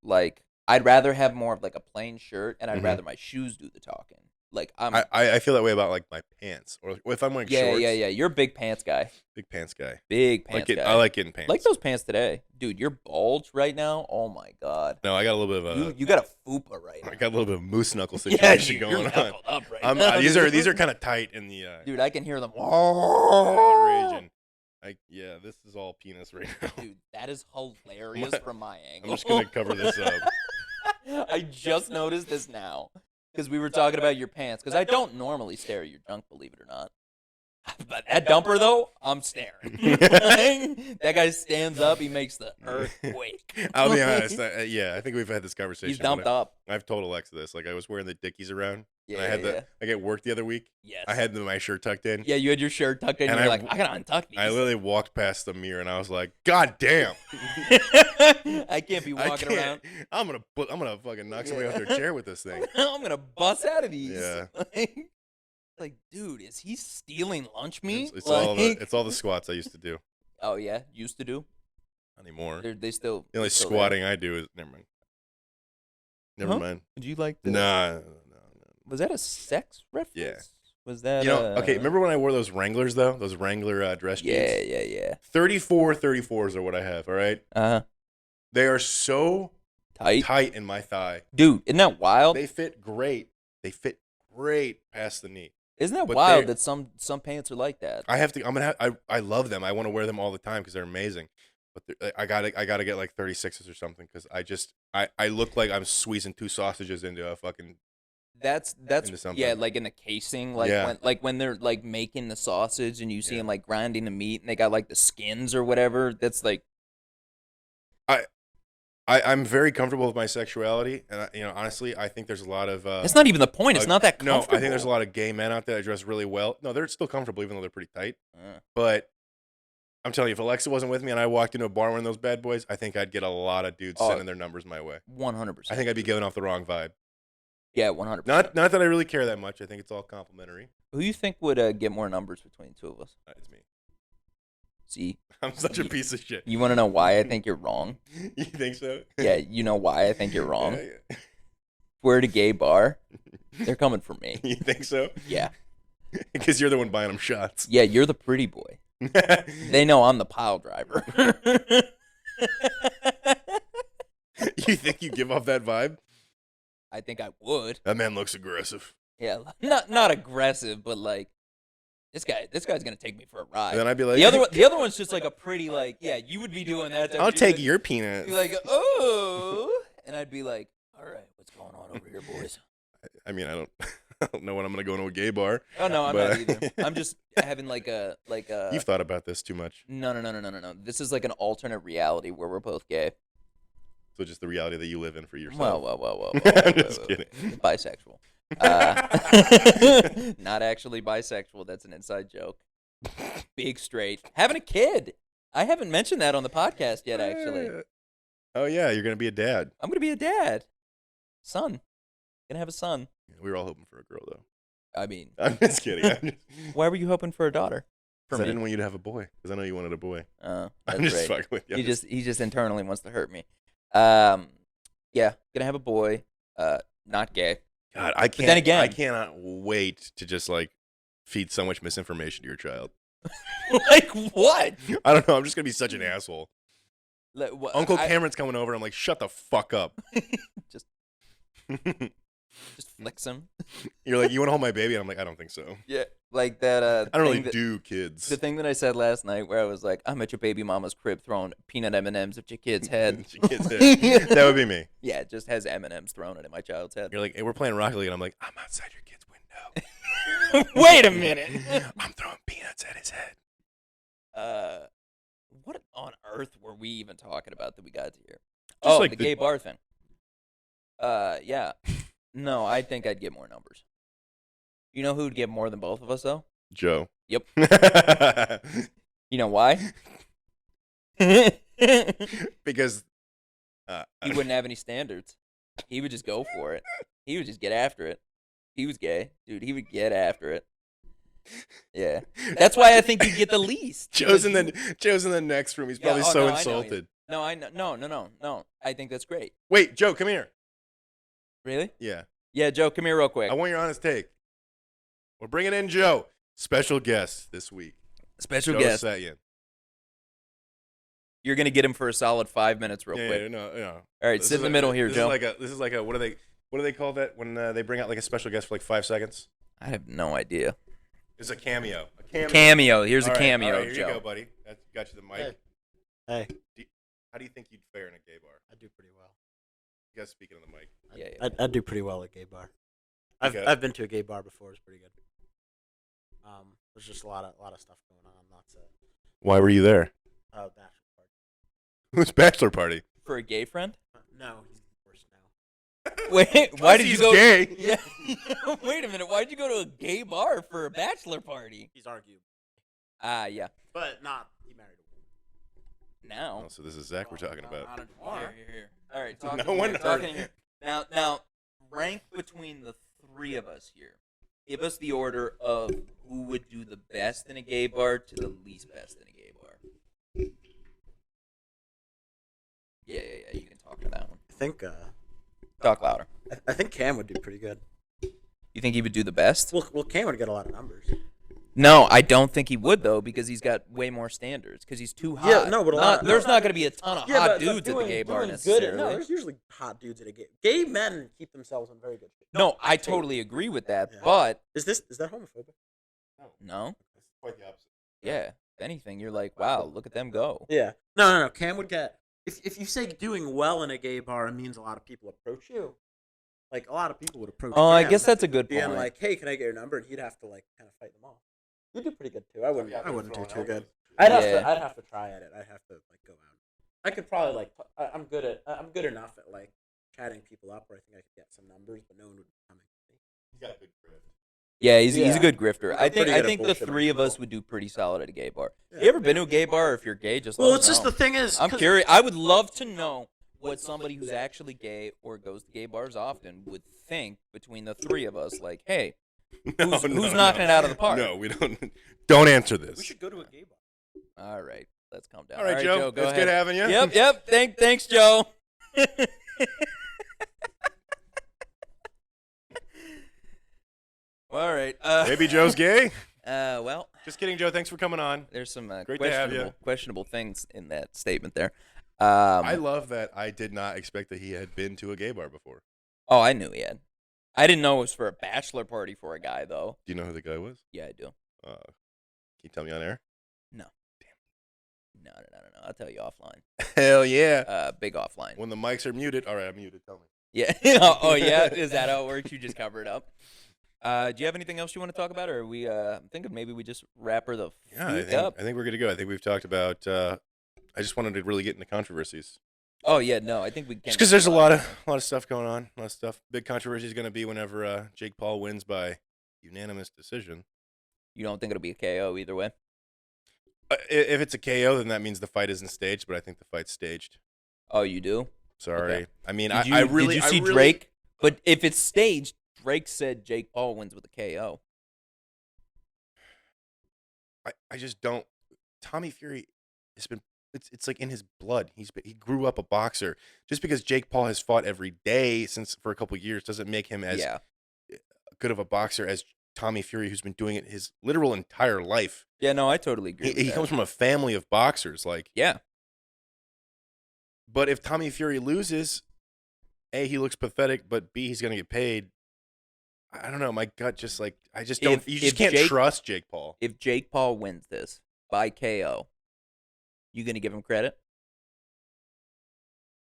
Like I'd rather have more of like a plain shirt, and I'd rather my shoes do the talking. Like I feel that way about like my pants, or if I'm wearing shorts. Yeah. You're a big pants guy. Big pants guy. Big pants guy. I like getting pants. Like those pants today, dude. You're bulged right now. Oh my god. No, I got a little bit of a. You got a fupa right now. I got a little bit of moose knuckle situation you're going on. knuckled up right now. These are kind of tight in the. Dude, I can hear them. Region. Yeah, this is all penis right now. Dude, that is hilarious from my angle. I'm just gonna cover this up. I just noticed this now because we were talking about your pants. Because I don't normally stare at your junk, believe it or not. But that dumper though, I'm staring. That guy stands up, he makes the earth quake. I'll be honest. I think we've had this conversation. He's dumped up. I've told Alexa this. Like I was wearing the Dickies around. Yeah, and I had I get work the other week. Yes. I had my shirt tucked in. Yeah, you had your shirt tucked in, and you're like, I gotta untuck these. I literally walked past the mirror and I was like, God damn. I can't be walking around. I'm gonna fucking knock somebody off their chair with this thing. I'm gonna bust out of these. Yeah. Like, dude, is he stealing lunch meat? It's all the squats I used to do. Oh yeah, used to do. Not anymore. They still. The only squatting I do is never mind. Never mind. Would you like? No. Was that a sex reference? Yeah. Was that? Okay. Remember when I wore those Wranglers though? Those Wrangler dress jeans. Yeah. 34s are what I have. All right. They are so tight in my thigh, dude. Isn't that wild? They fit great. They fit great past the knee. Isn't that wild that some pants are like that? I love them. I want to wear them all the time because they're amazing. But I gotta get like 36s or something because I look like I'm squeezing two sausages into a fucking. That's yeah, like in the casing, like when they're like making the sausage and you see them like grinding the meat and they got like the skins or whatever. That's like. I'm very comfortable with my sexuality, and honestly, I think there's a lot of. That's not even the point. It's not that comfortable. No, I think there's a lot of gay men out there that dress really well. No, they're still comfortable even though they're pretty tight. But I'm telling you, if Alexa wasn't with me and I walked into a bar wearing those bad boys, I think I'd get a lot of dudes sending their numbers my way. 100%. I think I'd be giving off the wrong vibe. Yeah, 100%. Not that I really care that much. I think it's all complimentary. Who do you think would get more numbers between the two of us? It's me. See, I'm such a piece of shit. You want to know why I think you're wrong? You think so? Yeah, you know why I think you're wrong. Yeah. If we're at a gay bar, they're coming for me. You think so? Yeah. Because you're the one buying them shots. Yeah, you're the pretty boy. They know I'm the pile driver. You think you give off that vibe? I think I would. That man looks aggressive. Yeah, not aggressive, but like this guy's gonna take me for a ride. And then I'd be like, the other one's just like a pretty like, yeah, you would be doing that. I'll take your peanut. Be like, oh, and I'd be like, all right, what's going on over here, boys? I mean, I don't know when I'm gonna go into a gay bar. Oh no, I'm not either. I'm just having like a. You've thought about this too much. No. This is like an alternate reality where we're both gay. So just the reality that you live in for yourself. Well. I'm just kidding. Bisexual. Not actually bisexual. That's an inside joke. Big straight. Having a kid. I haven't mentioned that on the podcast yet, actually. Oh, yeah. You're going to be a dad. I'm going to be a dad. Son. Going to have a son. We were all hoping for a girl, though. I mean. I'm just kidding. Why were you hoping for a daughter? Because I didn't want you to have a boy. Because I know you wanted a boy. That's I'm just great. fucking with you. He just internally wants to hurt me. Yeah, gonna have a boy. Not gay. God, I can't. then again- I cannot wait to just like feed so much misinformation to your child. Like what? I don't know. I'm just gonna be such an asshole. Like, Uncle Cameron's coming over. I'm like, shut the fuck up. just flicks him. You're like, you want to hold my baby? And I'm like, I don't think so. Yeah, like that. I don't thing really do kids. The thing that I said last night, where I was like, I'm at your baby mama's crib throwing peanut M&Ms at your kid's head. Your kid's head. That would be me. Yeah, it just has M&Ms thrown at my child's head. You're like, hey, we're playing Rocket League, and I'm like, I'm outside your kid's window. Wait a minute. I'm throwing peanuts at his head. What on earth were we even talking about that we got to here? Just like the gay bar thing. Yeah. No, I think I'd get more numbers. You know who'd get more than both of us, though? Joe. Yep. You know why? Because He wouldn't have any standards. He would just go for it. He would just get after it. He was gay. Dude, he would get after it. Yeah. That's why I think he'd get the least. Joe's in the next room. He's probably oh, so no, I know. insulted. No, I know. No. I think that's great. Wait, Joe, come here. Really? Yeah. Yeah, Joe, come here real quick. I want your honest take. We're bringing in Joe. Special guest this week. Special Joe guest. Setyan. You're going to get him for a solid 5 minutes real quick. Yeah, no. All right, sit in the middle here, Joe. This is like a what do they call that when they bring out like a special guest for like 5 seconds? I have no idea. It's a cameo. Cameo. Here's All a right, cameo, all right, here Joe. you go, buddy. Got you the mic. Hey, How do you think you'd fare in a gay bar? I do pretty well. You guys speaking on the mic. Yeah. I do pretty well at gay bar. Okay. I've been to a gay bar before. It's pretty good. There's just a lot of stuff going on. Lots of Why were you there? bachelor party. Whose bachelor party? For a gay friend? No, he's divorced now. Wait, why did you He's go? gay. Yeah. Wait a minute. Why'd you go to a gay bar for a bachelor party? He's argued, Yeah. but not. He married a woman. Now. Oh, so this is Zach we're talking about. Not anymore. Here. All right. Talk No in one here, heard talk in here. Now, rank between the three of us here. Give us the order of who would do the best in a gay bar to the least best in a gay bar. Yeah. You can talk to that one. I think. Talk louder. I think Cam would do pretty good. You think he would do the best? Well, Cam would get a lot of numbers. No, I don't think he would though, because he's got way more standards. Because he's too hot. Yeah, no, but there's not going to be a ton of hot dudes at the gay bar necessarily. No, there's usually hot dudes at a gay. Gay men keep themselves in very good shape. No, I totally agree with that. Yeah. But Is that homophobic? no, It's quite the opposite. yeah. If anything, you're like, wow, look at them go. Yeah. No. Cam would get. If you say doing well in a gay bar, it means a lot of people approach you. Like a lot of people would approach. Oh, I Cam guess that's a good point. being like, "Hey, can I get your number?" And he'd have to like kind of fight them off. You'd do pretty good too. I wouldn't do too good. I'd have to try at it. I'd have to like go out. I could probably like. I'm good enough at like chatting people up where I think I could get some numbers, but no one would be coming to me. He's got a good grip. Yeah, he's a Yeah. good grifter. I'm I pretty good at think the bullshitting three of us people. would do pretty solid at a gay bar. Yeah. You ever been to a gay bar? Or if you're gay, just let Well, us it's just know. the thing is, I'm 'cause- curious. I would love to know what somebody who's actually gay or goes to gay bars often would think between the three of us. Like, hey, who's knocking it out of the park? No, we don't. Don't answer this. We should go to a gay bar. All right, let's calm down. All right, Joe. go It's ahead. good having you. Yep. Thanks, Joe. All right. Maybe Joe's gay. Well, Just kidding, Joe. Thanks for coming on. there's some Great to have questionable things in that statement there. I love that I did not expect that he had been to a gay bar before. Oh, I knew he had. I didn't know it was for a bachelor party for a guy, though. Do you know who the guy was? Yeah, I do. Can you tell me on air? No. I'll tell you offline. Hell yeah. Big offline. When the mics are muted. All right, I'm muted. Tell me. Yeah. Oh, yeah. Is that how it works? You just cover it up. Do you have anything else you want to talk about, or are we thinking maybe we just wrap her the Yeah, fuck up? I think we're good to go. I think we've talked about. I just wanted to really get into controversies. Oh yeah, no, I think we can. Just because there's a lot of stuff going on, a lot of stuff. Big controversy is going to be whenever Jake Paul wins by unanimous decision. You don't think it'll be a KO either way? If it's a KO, then that means the fight isn't staged. But I think the fight's staged. Oh, you do? Sorry, Okay. I mean, Did you, I really. Did you see I really, Drake? But if it's staged, Drake said Jake Paul wins with a KO. I just don't. Tommy Fury has been it's like in his blood. He grew up a boxer. Just because Jake Paul has fought every day for a couple years doesn't make him as good of a boxer as Tommy Fury, who's been doing it his literal entire life. Yeah, no, I totally agree. He comes from a family of boxers, like. Yeah. But if Tommy Fury loses, A, he looks pathetic, but B, he's gonna get paid. I don't know. My gut just like I just don't. You just can't trust Jake Paul. If Jake Paul wins this by KO, you gonna give him credit?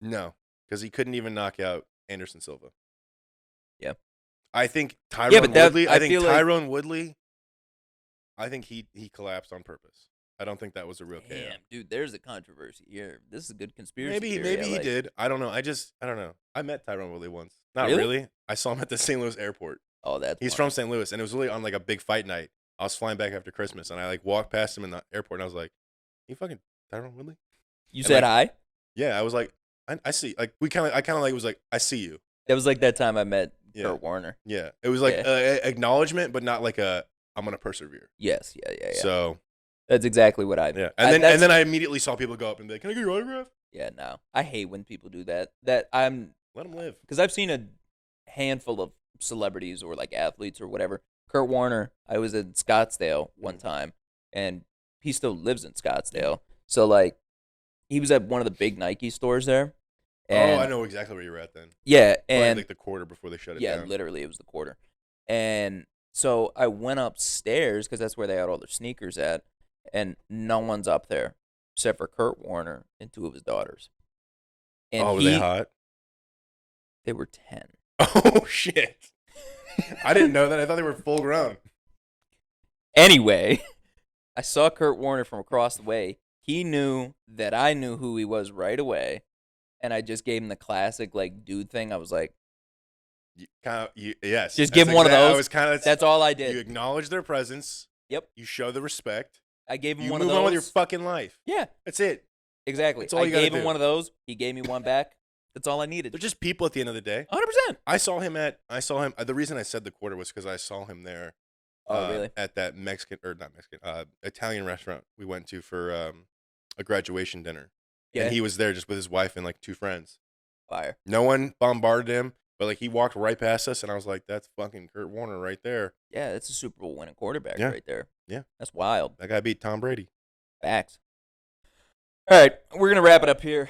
No, because he couldn't even knock out Anderson Silva. Yeah. I think Tyrone Woodley. I think Tyrone like, Woodley. I think he collapsed on purpose. I don't think that was a real KO. Damn, dude, there's a controversy here. This is a good conspiracy theory. Maybe he did. I don't know. I don't know. I met Tyrone Woodley once. Not really. I saw him at the St. Louis airport. Oh, He's from St. Louis, and it was really on like a big fight night. I was flying back after Christmas, and I like walked past him in the airport, and I was like, "You fucking Tyrone Woodley?" You said hi? Yeah, I was like, I see. Like I kind of like was like, I see you. That was like that time I met Kurt Warner. Yeah, it was like acknowledgement, but not like I'm gonna persevere. Yes, yeah. So that's exactly what I. Yeah, and then I immediately saw people go up and be like, "Can I get your autograph?" Yeah, no, I hate when people do that. Let them live. Because I've seen a handful of celebrities or like athletes or whatever. Kurt Warner, I was in Scottsdale one time, and he still lives in Scottsdale. So like, he was at one of the big Nike stores there. And, I know exactly where you were at then. Yeah, and like the quarter before they shut it down. Yeah, literally, it was the quarter. And so I went upstairs because that's where they had all their sneakers at, and no one's up there except for Kurt Warner and two of his daughters. And were they hot? They were 10. Oh shit! I didn't know that. I thought they were full grown. Anyway, I saw Kurt Warner from across the way. He knew that I knew who he was right away, and I just gave him the classic like dude thing. I was like, yes, just give him one of those. I was that's all I did. You acknowledge their presence. Yep. You show the respect. I gave him one of of those. You move on with your fucking life. Yeah, that's it. Exactly. That's all you gave him one of those. He gave me one back. That's all I needed. They're just people at the end of the day. 100%. I saw him. The reason I said the quarter was because I saw him there. Really? At that Italian restaurant we went to for a graduation dinner. Yeah. And he was there just with his wife and like two friends. Fire. No one bombarded him, but like he walked right past us, and I was like, "That's fucking Kurt Warner right there." Yeah, that's a Super Bowl winning quarterback right there. Yeah, that's wild. That guy beat Tom Brady. Facts. All right, we're gonna wrap it up here.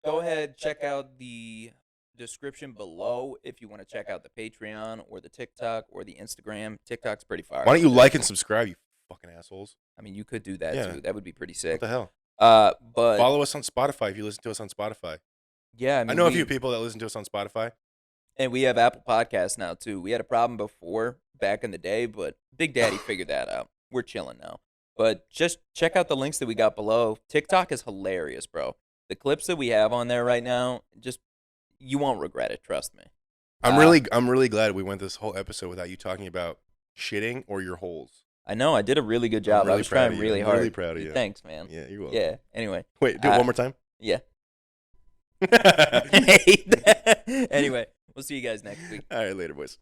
Go ahead, check out the description below if you want to check out the Patreon or the TikTok or the Instagram. TikTok's pretty fire. Why don't you like and subscribe, you fucking assholes? I mean, you could do that too. That would be pretty sick. What the hell? But follow us on Spotify if you listen to us on Spotify. Yeah, I know a few people that listen to us on Spotify. And we have Apple Podcasts now too. We had a problem before back in the day, but Big Daddy figured that out. We're chilling now. But just check out the links that we got below. TikTok is hilarious, bro. The clips that we have on there right now, just you won't regret it. Trust me. I'm really glad we went this whole episode without you talking about shitting or your holes. I know. I did a really good job. I was trying really hard. I'm really proud of you. Thanks, man. Yeah, you're welcome. Yeah. Anyway. Wait, do it one more time. Yeah. Anyway, we'll see you guys next week. All right, later, boys.